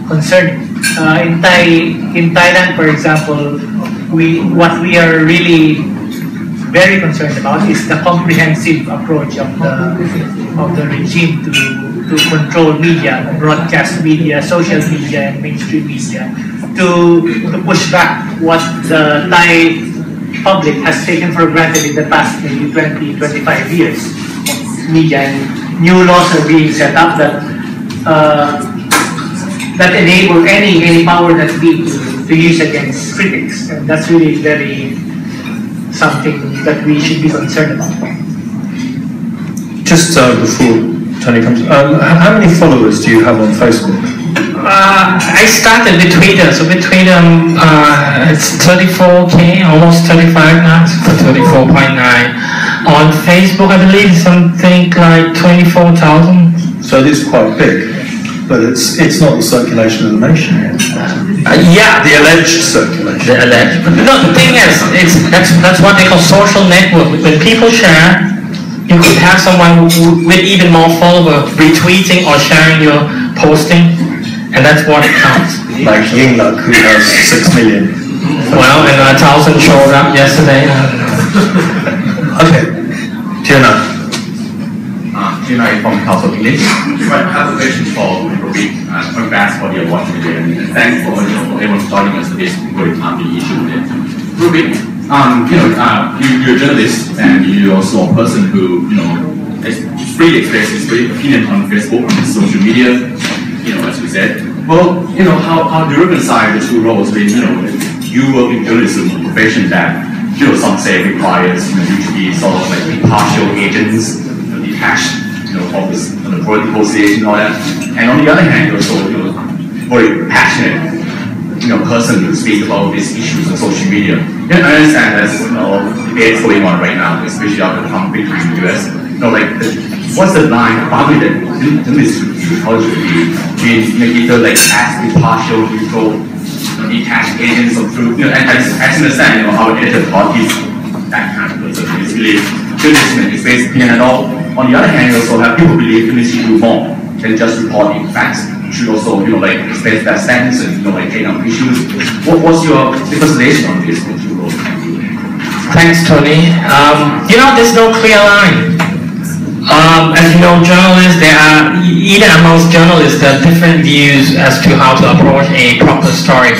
concerning. In Thailand, for example, what we are really very concerned about is the comprehensive approach of the regime to control media, broadcast media, social media, and mainstream media, to push back what the Thai public has taken for granted in the past maybe 20-25 years of media. And new laws are being set up that enable any power that be to use against critics, and that's really very something that we should be concerned about. Just before Tony comes, how many followers do you have on Facebook? I started with Twitter, so with Twitter it's 34k, almost 35 now, so 34.9. On Facebook, I believe something like 24,000. So it is quite big, but it's not the circulation of the nation yet. Yeah, the alleged circulation. The alleged. But no, the thing is, that's what they call social network. When people share, you could have someone with even more followers retweeting or sharing your posting, and that's what it counts. Like Yingluck, who has 6 million. Well, and 1,000 showed up yesterday. Okay, Tina. Tina from Council of English. I have a question for Rohit. Congrats for your watching today, and thanks for everyone joining us today with the issue today. Rohit, you're a journalist and you're also a person who freely expresses his opinion on Facebook and social media. As you said, well, how do you reconcile the two roles? When you work in journalism, a profession that some say requires you to be sort of like impartial agents, detached, from the political stage and all that. And on the other hand, you're also very passionate, person to speak about these issues on social media. I understand there's debates going on right now, especially after the Trump victory in the US. What's the line of boundary that journalists should use? How should be either as impartial, neutral, detached agents of truth? And I understand, our editor thought he's that kind of person. He's really journalism and his basic opinion and all. On the other hand, you also have people believe journalists should do more than just reporting facts. You should also, express their stance and take up issues. What's your reconciliation on this? Thanks, Tony. There's no clear line. As you know, journalists, even amongst journalists, there are different views as to how to approach a proper story.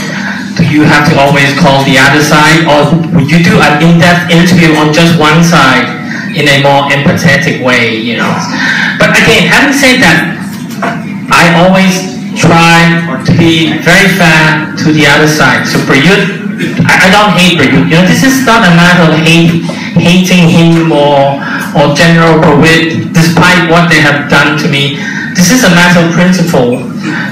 Do you have to always call the other side, or would you do an in-depth interview on just one side in a more empathetic way, But again, having said that, I always try to be very fair to the other side. So I don't hate Prayut. This is not a matter of hating him or General Prayut, despite what they have done to me. This is a matter of principle.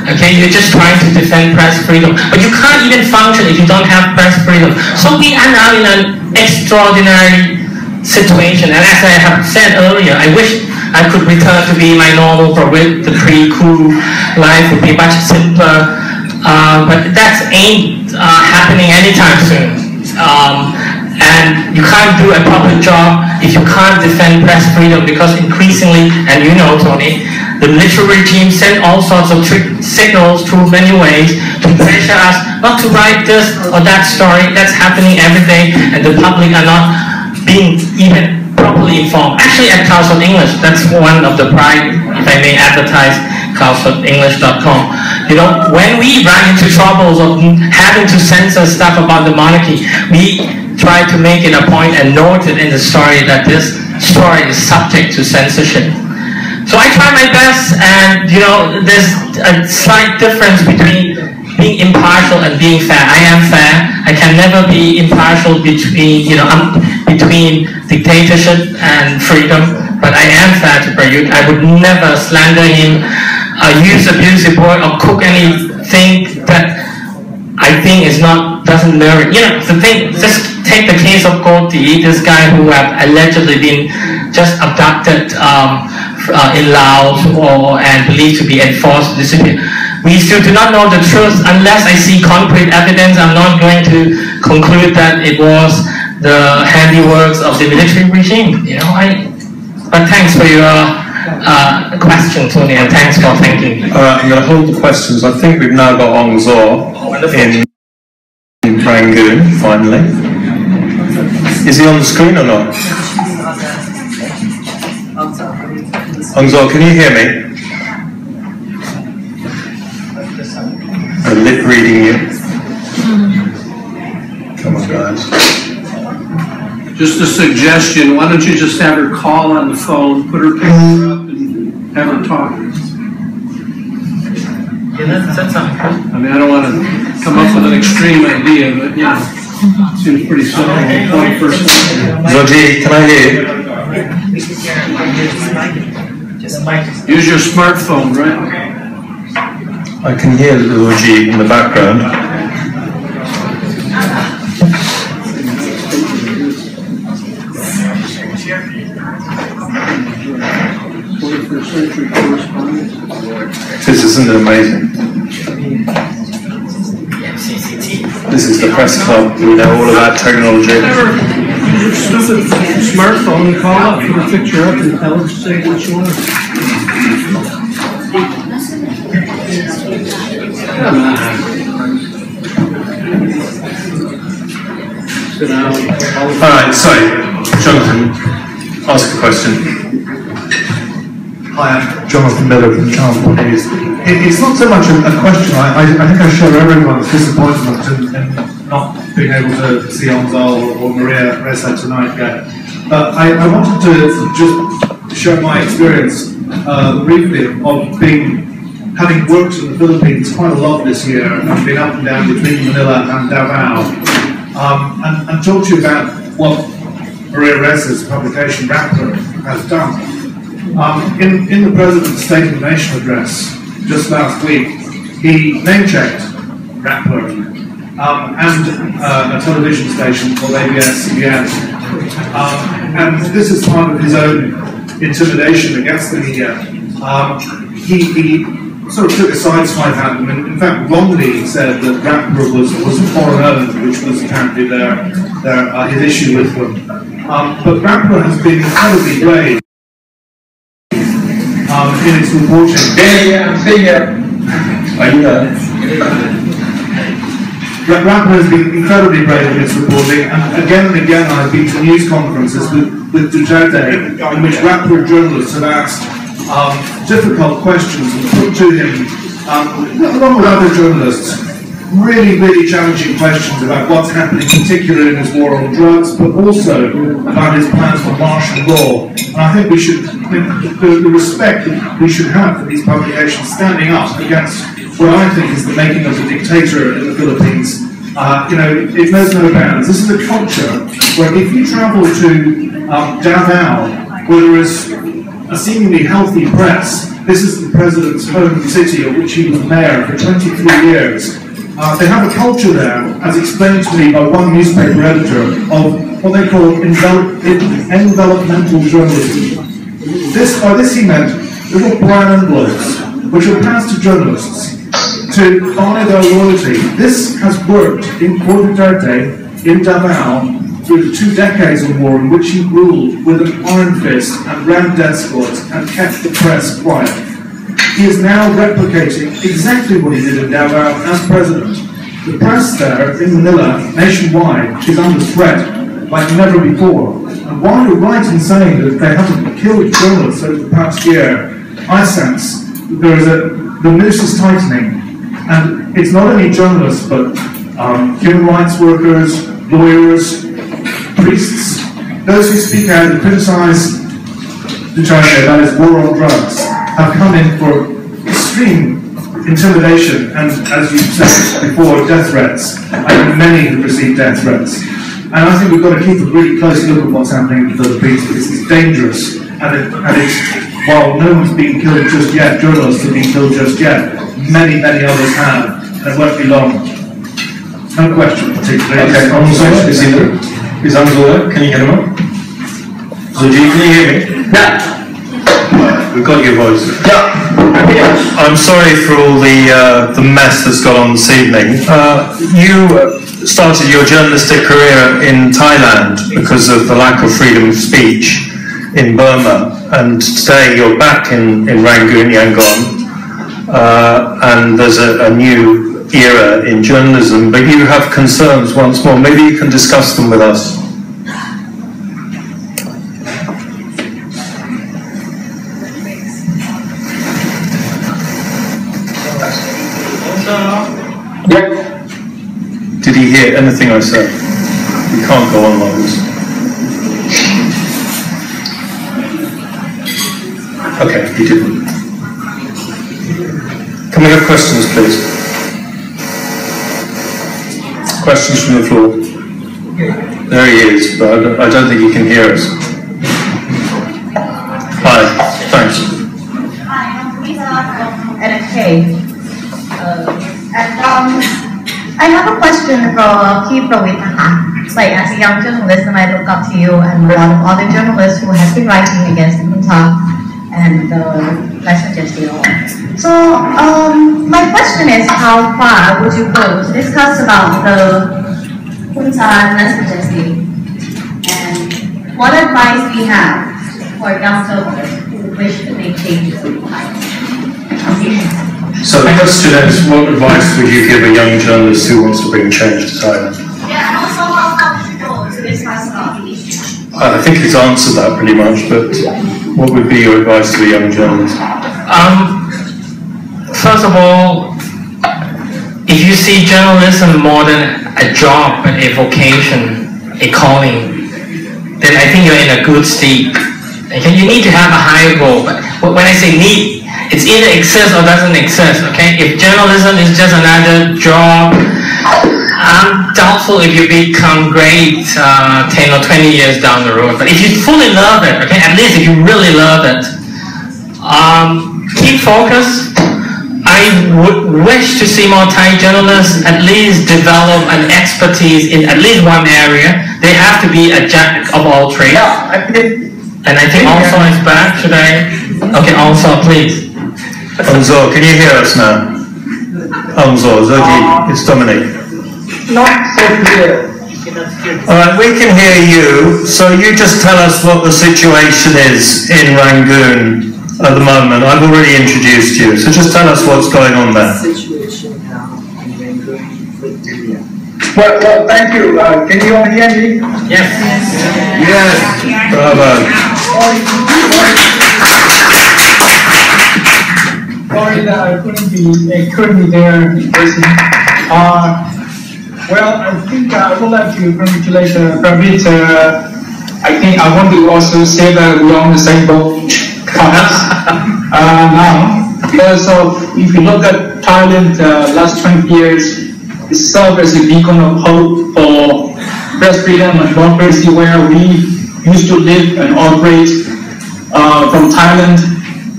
Okay, you're just trying to defend press freedom, but you can't even function if you don't have press freedom. So we are now in an extraordinary situation, and as I have said earlier, I wish I could return to be my normal Prayut. The pre-coup life would be much simpler, but that ain't happening anytime soon. And you can't do a proper job if you can't defend press freedom, because increasingly, and Tony, The military regime sent all sorts of signals through many ways to pressure us not to write this or that story. That's happening every day, and the public are not being even properly informed. Actually, at Council English, that's one of the pride, if I may advertise, councilenglish.com. You know, when we run into troubles of having to censor stuff about the monarchy, we try to make it a point and note it in the story that this story is subject to censorship. So I try my best, and you know, there's a slight difference between being impartial and being fair. I am fair. I can never be impartial between, you know, between dictatorship and freedom. But I am fair to Prayut. I would never slander him, use abusive word, or cook anything that I think doesn't merit. You know, the thing. Just take the case of Koti, this guy who have allegedly been just abducted in Laos and believed to be enforced disappear. We still do not know the truth unless I see concrete evidence. I'm not going to conclude that it was the handiworks of the military regime. You know, but thanks for your question, Tony, and thanks for thanking me. I'm going to hold the questions. I think we've now got Ong Zaw in Rangoon, finally. Is he on the screen or not? Ong Zaw, can you hear me? I'm lip reading you. Come on, guys. Just a suggestion, why don't you just have her call on the phone, put her picture up and have her talk. I mean, I don't want to come up with an extreme idea, but yeah, it seems pretty simple. 21st century. Zoji, can I hear you? Use your smartphone, right? I can hear Zoji in the background. This isn't it amazing? This is the press club. We know all about technology. Stupid smartphone and call up, put a picture up and tell us, say what you want. Alright, so, Jonathan, ask a question. Hi, I'm Jonathan Miller from Channel News. It's not so much a question. I think I share everyone's disappointment in not being able to see Ong Zaw or Maria Ressa tonight yet. But I wanted to just share my experience briefly of having worked in the Philippines quite a lot this year and been up and down between Manila and Davao, and talk to you about what Maria Ressa's publication, Rappler, has done. In the President's State of the Nation address just last week, he name-checked Rappler and a television station called ABS-CBN. And this is part of his own intimidation against the media. He sort of took a sideswipe at them, and in fact wrongly said that Rappler was foreign-owned, which was apparently his issue with them. But Rappler has been incredibly brave in its reporting. Rappler has been incredibly brave in its reporting, and again I've been to news conferences with Duterte, in which Rappler journalists have asked difficult questions and put to him, along with other journalists, really challenging questions about what's happening, particularly in his war on drugs, but also about his plans for martial law. And I think we should, the respect that we should have for these publications standing up against what I think is the making of a dictator in the Philippines. It knows no bounds. This is a culture where if you travel to Davao, where there is a seemingly healthy press, this is the president's home city, of which he was mayor for 23 years. They have a culture there, as explained to me by one newspaper editor, of what they call envelopmental journalism. By this he meant little brown envelopes, which are passed to journalists to buy their loyalty. This has worked in Duterte, in Davao, through the 2 decades of war in which he ruled with an iron fist and ran death squads and kept the press quiet. he is now replicating exactly what he did in Davao as president. The press there in Manila, nationwide, is under threat like never before. And while you're right in saying that they haven't killed journalists over the past year, I sense that the noose is tightening. And it's not only journalists, but human rights workers, lawyers, priests, those who speak out and criticize the China, that is war on drugs, have come in for extreme intimidation and, as you said before, death threats. I know many who receive death threats. And I think we've got to keep a really close look at what's happening in the Philippines, because it's dangerous. And while no one's being killed just yet, journalists have been killed just yet, many, many others have, and it won't be long. No question particularly. Okay, is Anzola, can you get him up? Zuji, can you hear me? Yeah. We've got your voice. Yeah. I'm sorry for all the mess that's gone on this evening. You started your journalistic career in Thailand because of the lack of freedom of speech in Burma, and today you're back in Rangoon, Yangon, and there's a new era in journalism, but you have concerns once more. Maybe you can discuss them with us. Did he hear anything I said? You can't go on like this. Okay, he didn't. Can we have questions, please? Questions from the floor? There he is, but I don't think he can hear us. Hi, thanks. Hi, I'm Lisa from NFK. I have a question for P. Pravit. Like, as a young journalist, and I look up to you and a lot of other journalists who have been writing against the junta and the National Justice law. So, my question is, how far would you go to discuss about the junta and National Justice, and what advice we have for young journalists who wish to make changes in Thailand? So the question is, what advice would you give a young journalist who wants to bring change to Thailand? Yeah, and also how far would you go to discuss about the issue? I think he's answered that pretty much, but what would be your advice to a young journalist? First of all, if you see journalism more than a job, a vocation, a calling, then I think you're in a good state. Okay? You need to have a higher goal. But when I say need, it's either exists or doesn't exist, okay? If journalism is just another job, I'm doubtful if you become great 10 or 20 years down the road. But if you fully love it, okay, at least if you really love it, keep focused. I would wish to see more Thai journalists at least develop an expertise in at least one area. They have to be a jack of all trades. And I think also is back. Should I? Okay, also, please. Anzo, can you hear us now? Anzo, Zoji, it's Dominic. Not so clear. Alright, we can hear you, so you just tell us what the situation is in Rangoon at the moment. I've already introduced you, so just tell us what's going on there. Situation now in Rangoon with India. Well, thank you. Can you all hear me? Yes. Yes. Bravo. Sorry that I couldn't be there in person. Well, I think I would like to congratulate Pravit. I think I want to also say that we're on the same boat, perhaps, now. Because if you look at Thailand, last 20 years, it served as a beacon of hope for press freedom and democracy, where we used to live and operate from Thailand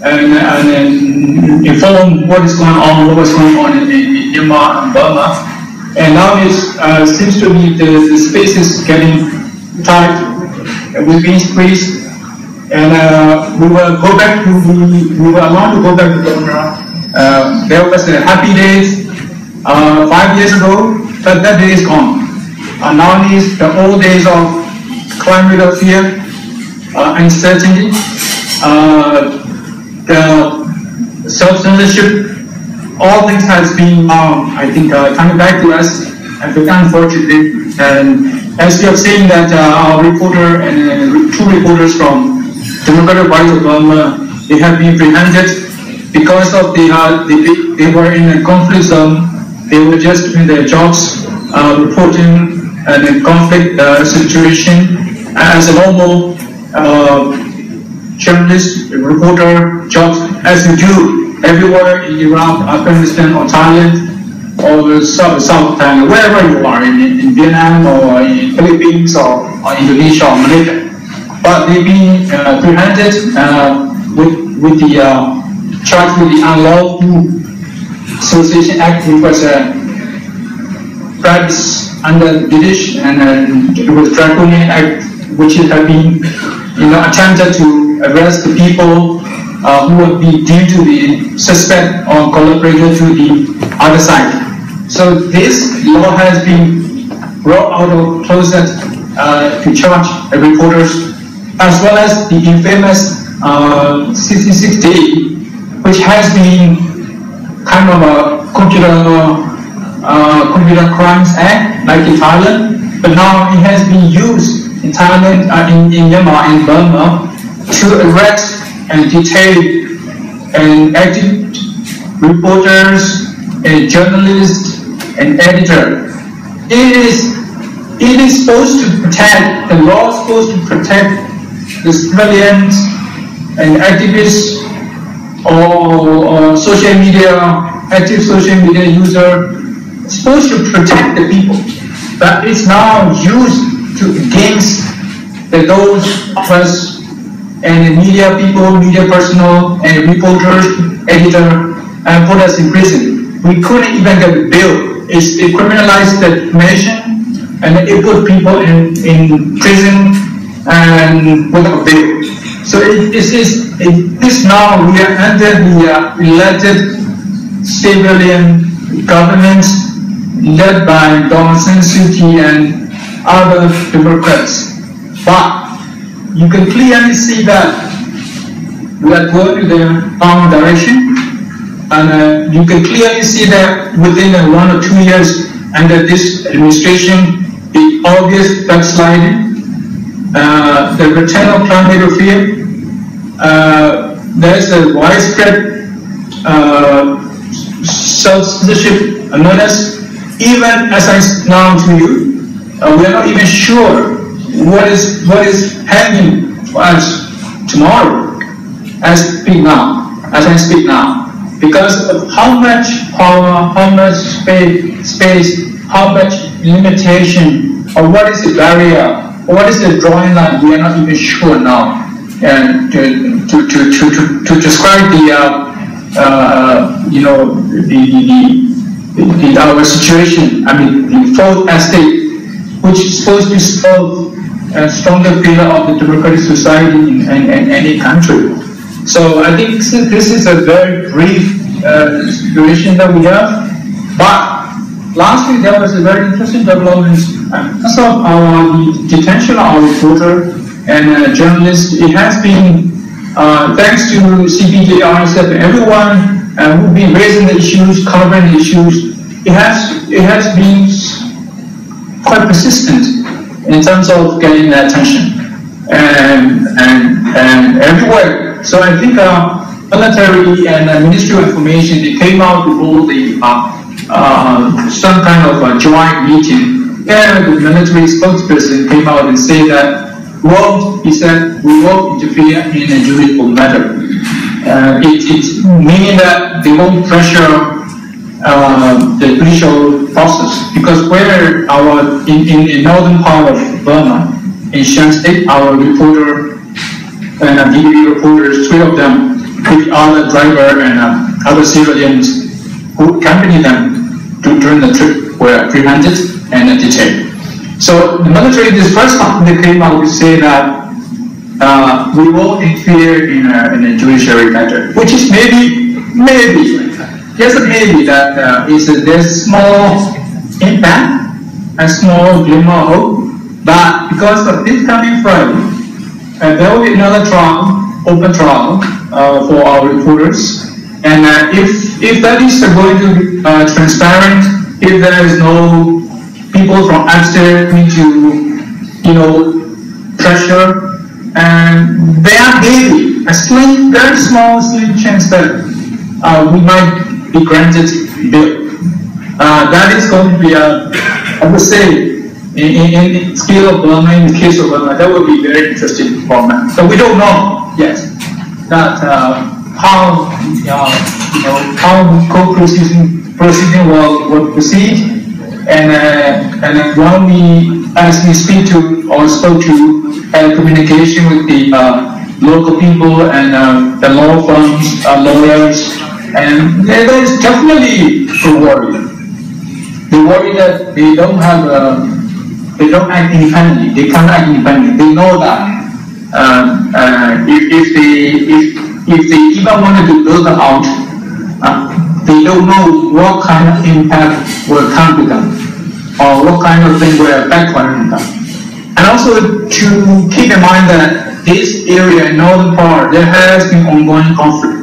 and inform what is going on, what was going on in Myanmar and Burma. And now it seems to be the space is getting tight, we're being squeezed, and we will go back to we were allowed to go back to Burma. There was a happy days 5 years ago, but that day is gone. Now is the old days of climate of fear, uncertainty. self-censorship, all things has been, I think, coming back to us, I think, unfortunately. And as you have seen that our reporter and two reporters from Democratic Party of Burma, they have been prevented because of they were in a conflict zone. They were just doing their jobs, reporting a conflict situation as a normal journalist, reporter jobs as you do everywhere in Iraq, Afghanistan, or Thailand, or South Thailand, wherever you are, in Vietnam, or in Philippines, or Indonesia, or Malaysia. But they've been prevented with the charge with the Unlawful Association Act, which was practiced under the British, and it was Draconian Act, which had been, attempted to arrest the people who would be deemed to be suspect or collaborator to the other side. So this law has been brought out of closet to charge reporters, as well as the infamous 66D, which has been kind of a computer crimes act, like in Thailand, but now it has been used in Thailand, in Myanmar, in Burma, to arrest and detain and active reporters, and journalists, and editor. It is supposed to protect, the law is supposed to protect the civilians and activists or social media, active social media user. It's supposed to protect the people, but it's now used against those of us and media people, media personnel, and reporters, editor, and put us in prison. We couldn't even get a bill. It criminalized the information, and it put people in prison and without bail. So this now we are under the elected civilian government led by Dawn San Suu Kyi and other Democrats. But you can clearly see that we are going in the wrong direction, and you can clearly see that within 1 or 2 years under this administration, the obvious backsliding, the return of climate fear, there's a widespread self-censorship awareness. Even as I now to you, we are not even sure what is happening for us tomorrow as I speak now, because of how much power, how much space, how much limitation, or what is the barrier, or what is the drawing line, we are not even sure now. And to describe our situation, I mean the fourth estate, which is supposed to serve a stronger pillar of the democratic society in any country. So I think this is a very brief situation that we have. But last week there was a very interesting development. Because of the detention of our reporter and journalist, it has been thanks to CPJ, RSF, and everyone who've been raising the issues, covering the issues. It has been quite persistent in terms of getting attention and everywhere. So I think military and Ministry of Information, they came out with all the some kind of a joint meeting, and the military spokesperson came out and said that he said we won't interfere in a judicial matter. It's meaning that they won't pressure the judicial process, because where in northern part of Burma, in Shan State, our reporter and DV reporters, 3 of them, with the other driver and other civilians who accompanied them during the trip, were prevented and detained. So the military, this first time they came out to say that we won't interfere in a judiciary matter, which is maybe, yes, maybe that there's a small impact, a small glimmer of hope, but because of this coming Friday, there will be another trial, open trial for our reporters, And if that is going to be transparent, if there is no people from upstairs to, pressure, and they are daily, a very small, slim chance that we might be granted bail. That is going to be, I would say, in the scale of Burma, in the case of Burma, that would be very interesting for me. So we don't know yet that how co-proceeding will proceed, and when as we speak to or spoke to communication with the local people and the law firms, lawyers, and there is definitely a worry. They worry that they don't act independently. They can't act independently. They know that if they even wanted to build it out, they don't know what kind of impact will come to them, or what kind of thing will affect them. And also to keep in mind that this area, in northern part, there has been ongoing conflict.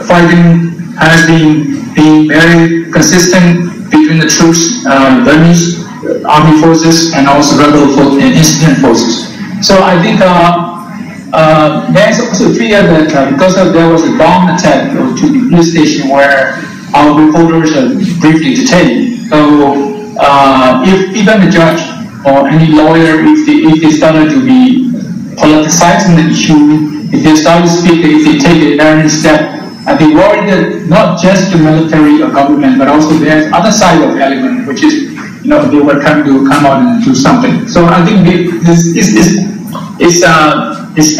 Fighting has been very consistent between the troops, Burmese army forces, and also rebel and insurgent forces. So I think there is also fear that because there was a bomb attack to the police station where our reporters are briefly detained. So if even the judge or any lawyer, if they started to be politicizing the issue, if they start to speak, if they take a daring step, they worry that not just the military or government, but also there's other side of the element, which is, they were trying to come out and do something. So I think this is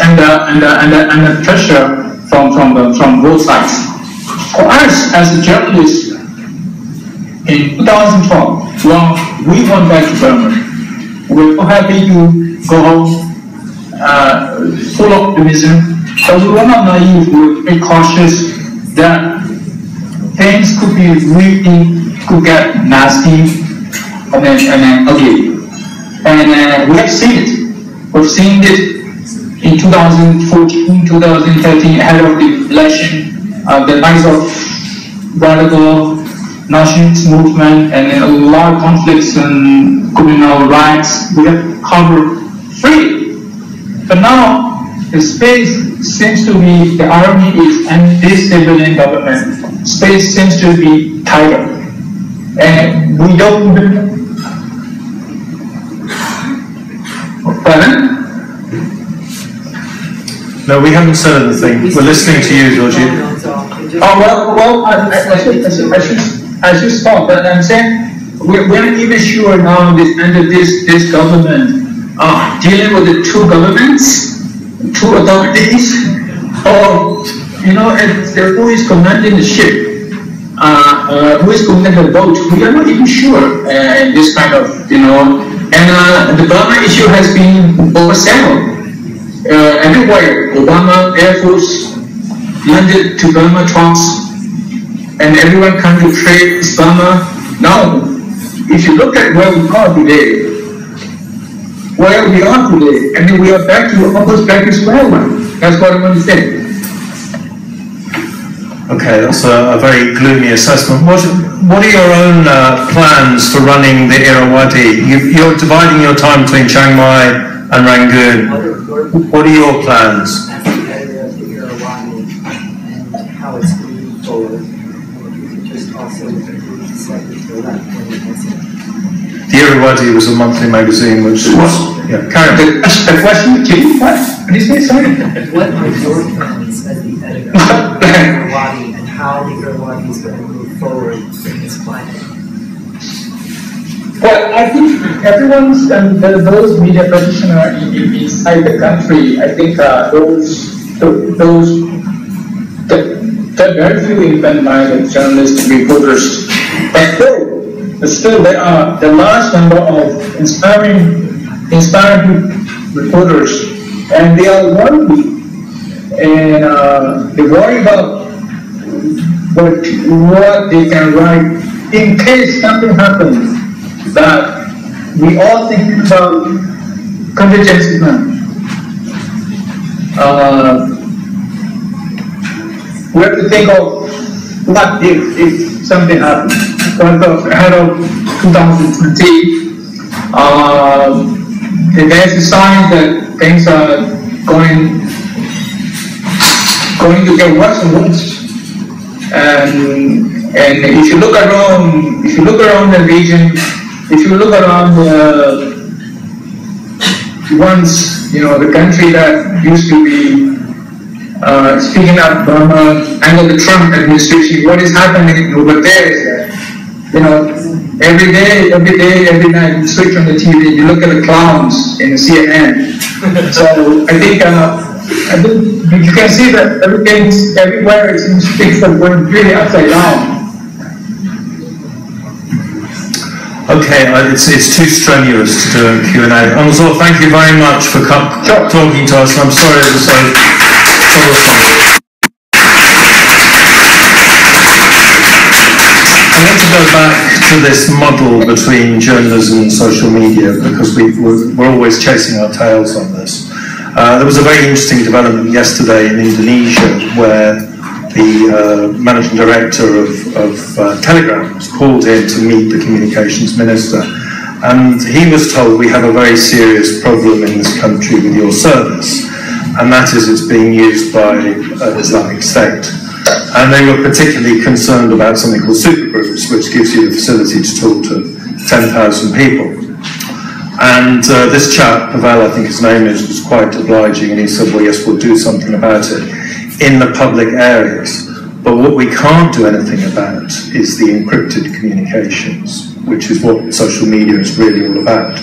under pressure from both sides. For us as a journalist, in 2012, well, we went back to Burma. We're so happy to go home, full of optimism, but we were not naive. We were very cautious that things could get nasty and then ugly. And we have seen it. We've seen it in 2014, 2013, ahead of the election, the rise of radical nationalist movement and a lot of conflicts and criminal rights. We have covered free. But now, the space seems to be, the army is, and this civilian government, space seems to be tighter. And we don't, pardon? No, we haven't said anything. We're listening to you, Georgie. Oh, I should stop, but I'm saying, we're not even sure now under this government, dealing with the two governments, two authorities, or who is commanding the ship, who is commanding the boat. We are not even sure in this kind of, and the Burma issue has been overshadowed everywhere. Obama Air Force landed to Burma twice, and everyone comes to praise Burma. Now, if you look at where we are today, I mean, we are almost back to square one. That's what I want to say. Okay, that's a very gloomy assessment. What are your own plans for running the Irrawaddy? You're dividing your time between Chiang Mai and Rangoon. What are your plans? As the editor of the Irrawaddy and how it's moving forward, if you could just also move slightly to the left. The Irrawaddy was a monthly magazine which was... Yeah, carry on. The question, what? Please say sorry. What are your plans as the editor of the Irrawaddy and how the Irrawaddy is going to move forward in this climate? Well, I think everyone's, those media practitioners inside the country, I think there are very few independent journalists, reporters, but still there are the large number of inspiring reporters, and they are worried, and they worry about what they can write in case something happens. That we all thinking about contingency plan. we have to think of what if something happened. Ahead of 2020, there's a sign that things are going to get worse and worse. And if you look around the region, if you look around once, the country that used to be speaking up under the Trump administration, what is happening over there is that, every day, every night, you switch on the TV, you look at the clowns in the CNN. So I think you can see that everywhere it seems things are going really upside down. Okay, it's too strenuous to do a Q&A. Also, thank you very much for talking to us. I'm sorry it was so troublesome. I want to go back to this model between journalism and social media because we're always chasing our tails on this. There was a very interesting development yesterday in Indonesia where the managing director of Telegram was called in to meet the communications minister, and he was told, we have a very serious problem in this country with your service, and that is it's being used by Islamic State. And they were particularly concerned about something called supergroups, which gives you the facility to talk to 10,000 people. And this chap, Pavel, I think his name is, was quite obliging, and he said, well, yes, we'll do something about it in the public areas. But what we can't do anything about is the encrypted communications, which is what social media is really all about.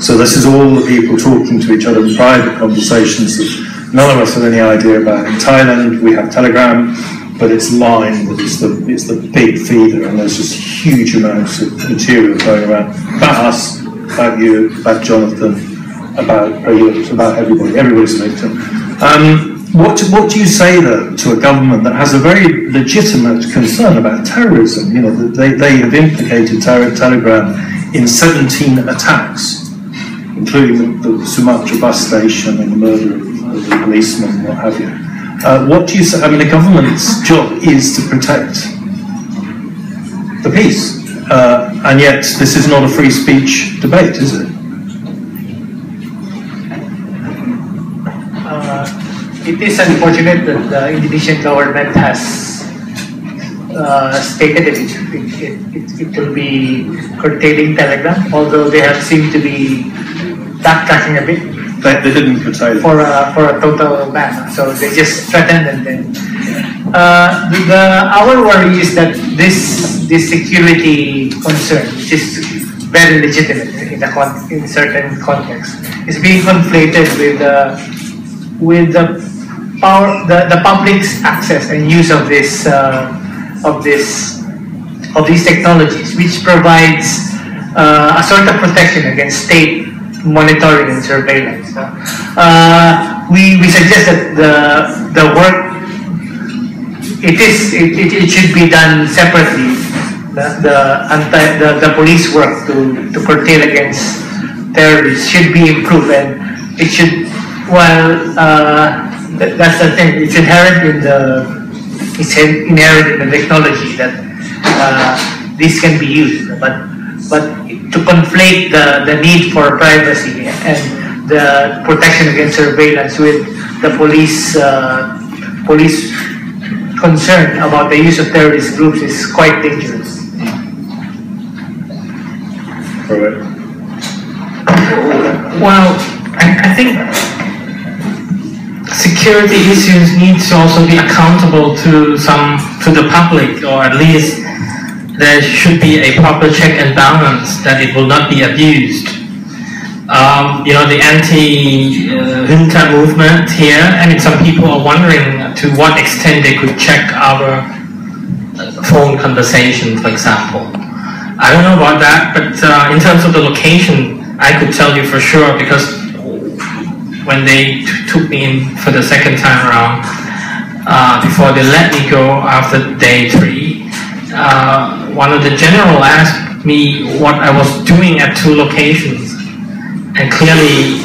So this is all the people talking to each other in private conversations that none of us have any idea about. In Thailand, we have Telegram, but it's Line that is the big feeder, and there's just huge amounts of material going around about us, about you, about Jonathan, about Prayut, about everybody. Everybody's a victim. What do you say though to a government that has a very legitimate concern about terrorism? They have implicated Telegram in 17 attacks, including the Sumatra bus station and the murder of the policeman and what have you. What do you say? I mean, the government's job is to protect the peace, and yet this is not a free speech debate, is it? It is unfortunate that the Indonesian government has stated that it will be curtailing Telegram, although they have seemed to be backtracking a bit. They didn't curtail it. For a total ban, so they just threatened and then. Our worry is that this security concern, which is very legitimate in certain contexts, is being conflated with the public's access and use of these technologies, which provides a sort of protection against state monitoring and surveillance. We suggest that the work it should be done separately. The police work to curtail against terrorists should be improved, and it should. That's the thing. It's inherent in the technology that this can be used, but to conflate the need for privacy and the protection against surveillance with the police concern about the use of terrorist groups is quite dangerous. Correct. Well, I think security issues need to also be accountable to the public, or at least there should be a proper check and balance that it will not be abused. The anti-junta movement here, I mean, some people are wondering to what extent they could check our phone conversation, for example. I don't know about that, but in terms of the location, I could tell you for sure, because when they took me in for the second time around, before they let me go after day 3, one of the general asked me what I was doing at 2 locations, and clearly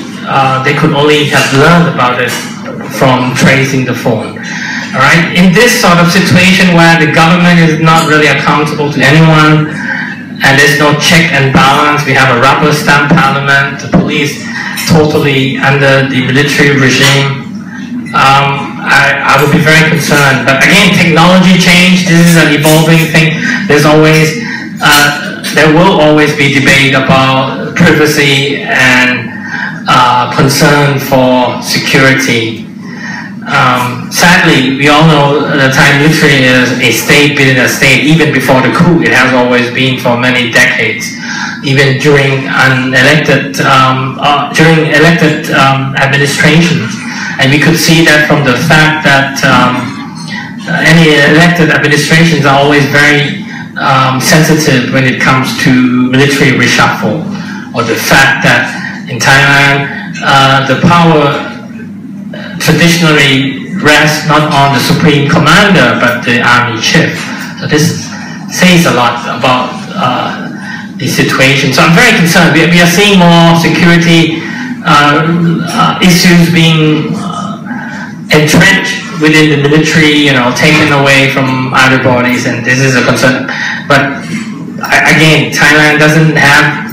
they could only have learned about it from tracing the phone. All right. In this sort of situation where the government is not really accountable to anyone, and there's no check and balance, we have a rubber stamp parliament, the police totally under the military regime. I would be very concerned. But again, technology change, this is an evolving thing. There will always be debate about privacy and concern for security. Sadly, we all know the Thai military is a state within a state. Even before the coup, it has always been for many decades. Even during elected administrations. And we could see that from the fact that any elected administrations are always very sensitive when it comes to military reshuffle, or the fact that in Thailand the power traditionally rests not on the supreme commander but the army chief. So this says a lot about the situation. So I'm very concerned. We are seeing more security issues being entrenched within the military, taken away from other bodies, and this is a concern. But again, Thailand doesn't have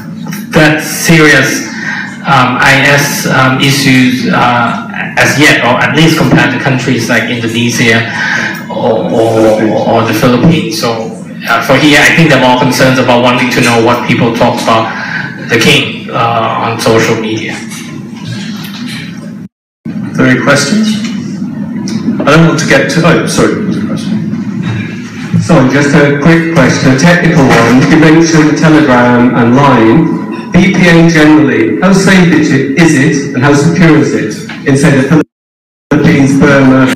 that serious IS issues as yet, or at least compared to countries like Indonesia or the Philippines. So for here, I think there are more concerns about wanting to know what people talk about the king on social media. Are there any questions? I don't want to get to... Oh, sorry, there was a question. So, just a quick question, a technical one. You mentioned Telegram and Line. VPN generally, how safe is it and how secure is it in, say, the Philippines, Burma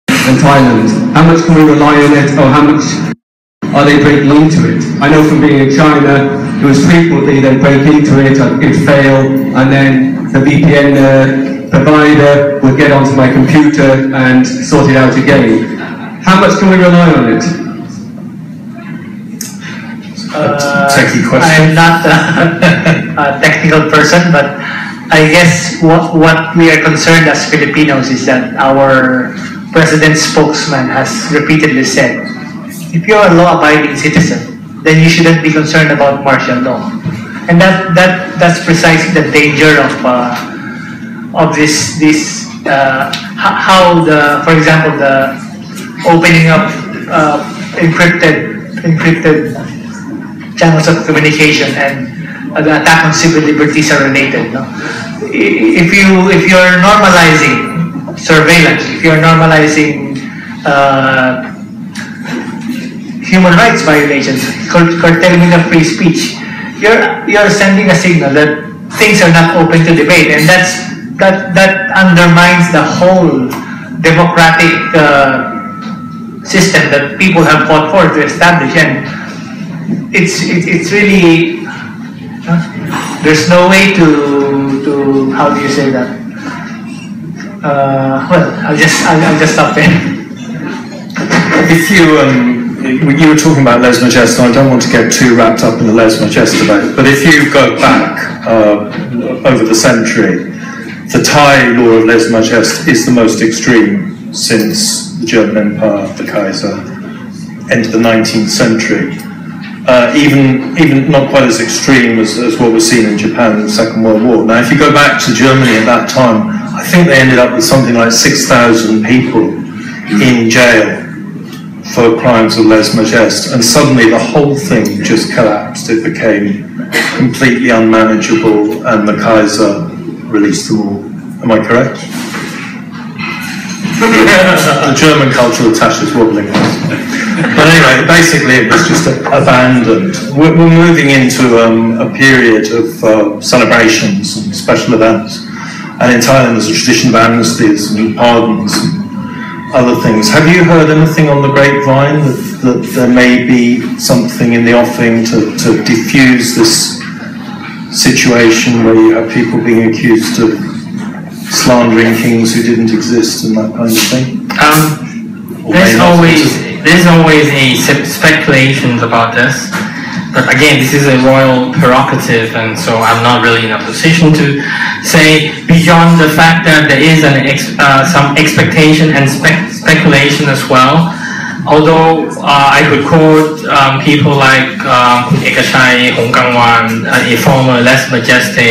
and Thailand? How much can we rely on it, or how much are they breaking into it? I know from being in China, it was frequently they break into it, it'd fail, and then the VPN provider would get onto my computer and sort it out again. How much can we rely on it? Techie question. I'm not a technical person, but I guess what we are concerned as Filipinos is that our president's spokesman has repeatedly said, if you're a law-abiding citizen, then you shouldn't be concerned about martial law. And that's precisely the danger of this how for example, the opening up encrypted channels of communication and the attack on civil liberties are related. No? If you're normalizing surveillance, if you're normalizing human rights violations, curtailing of free speech, you're sending a signal that things are not open to debate, and that undermines the whole democratic system that people have fought for to establish. And it's really there's no way to how do you say that? Well, I'll just stop there. If you were talking about lèse-majesté, I don't want to get too wrapped up in the lèse-majesté debate, but if you go back over the century, the Thai law of lèse-majesté is the most extreme since the German Empire, the Kaiser, entered the 19th century. Even not quite as extreme as what was seen in Japan in the Second World War. Now, if you go back to Germany at that time, I think they ended up with something like 6,000 people in jail for crimes of lèse-majesté, and suddenly the whole thing just collapsed. It became completely unmanageable, and the Kaiser released them all. Am I correct? The German cultural attaché is wobbling. But anyway, basically it was just abandoned. We're moving into a period of celebrations and special events. And in Thailand there's a tradition of amnesties and pardons and other things. Have you heard anything on the grapevine that there may be something in the offing to diffuse this situation where you have people being accused of slandering kings who didn't exist and that kind of thing? There's always a speculations about this, but again, this is a royal prerogative, and so I'm not really in a position to say beyond the fact that there is some expectation and speculation as well. Although I could quote people like Kun Ekachai Hong Kangwan, a former Les Majesté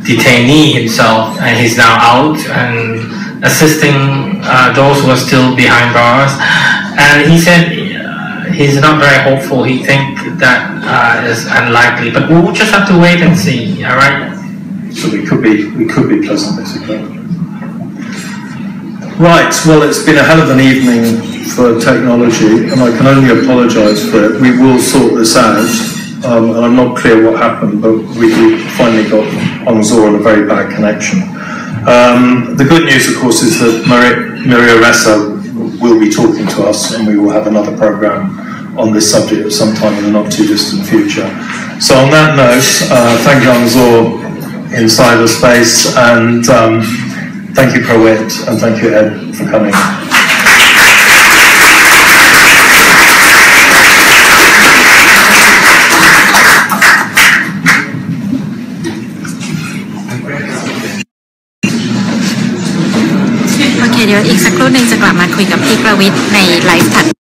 detainee himself, and he's now out and assisting those who are still behind bars. And he said he's not very hopeful. He thinks that is unlikely. But we'll just have to wait and see. All right. So we could be pleasantly surprised. Right. Well, it's been a hell of an evening for technology, and I can only apologise for it. We will sort this out. And I'm not clear what happened, but we finally got Hangzhou on a very bad connection. The good news, of course, is that Maria Ressa will be talking to us, and we will have another programme on this subject at some time in the not too distant future. So on that note, thank you Hangzhou in cyberspace, and thank you Prawit, and thank you Ed for coming. Okay, เดี๋ยวอีกสักครู่หนึ่งจะกลับมาคุยกับพี่ประวิตรในไลฟ์ถัด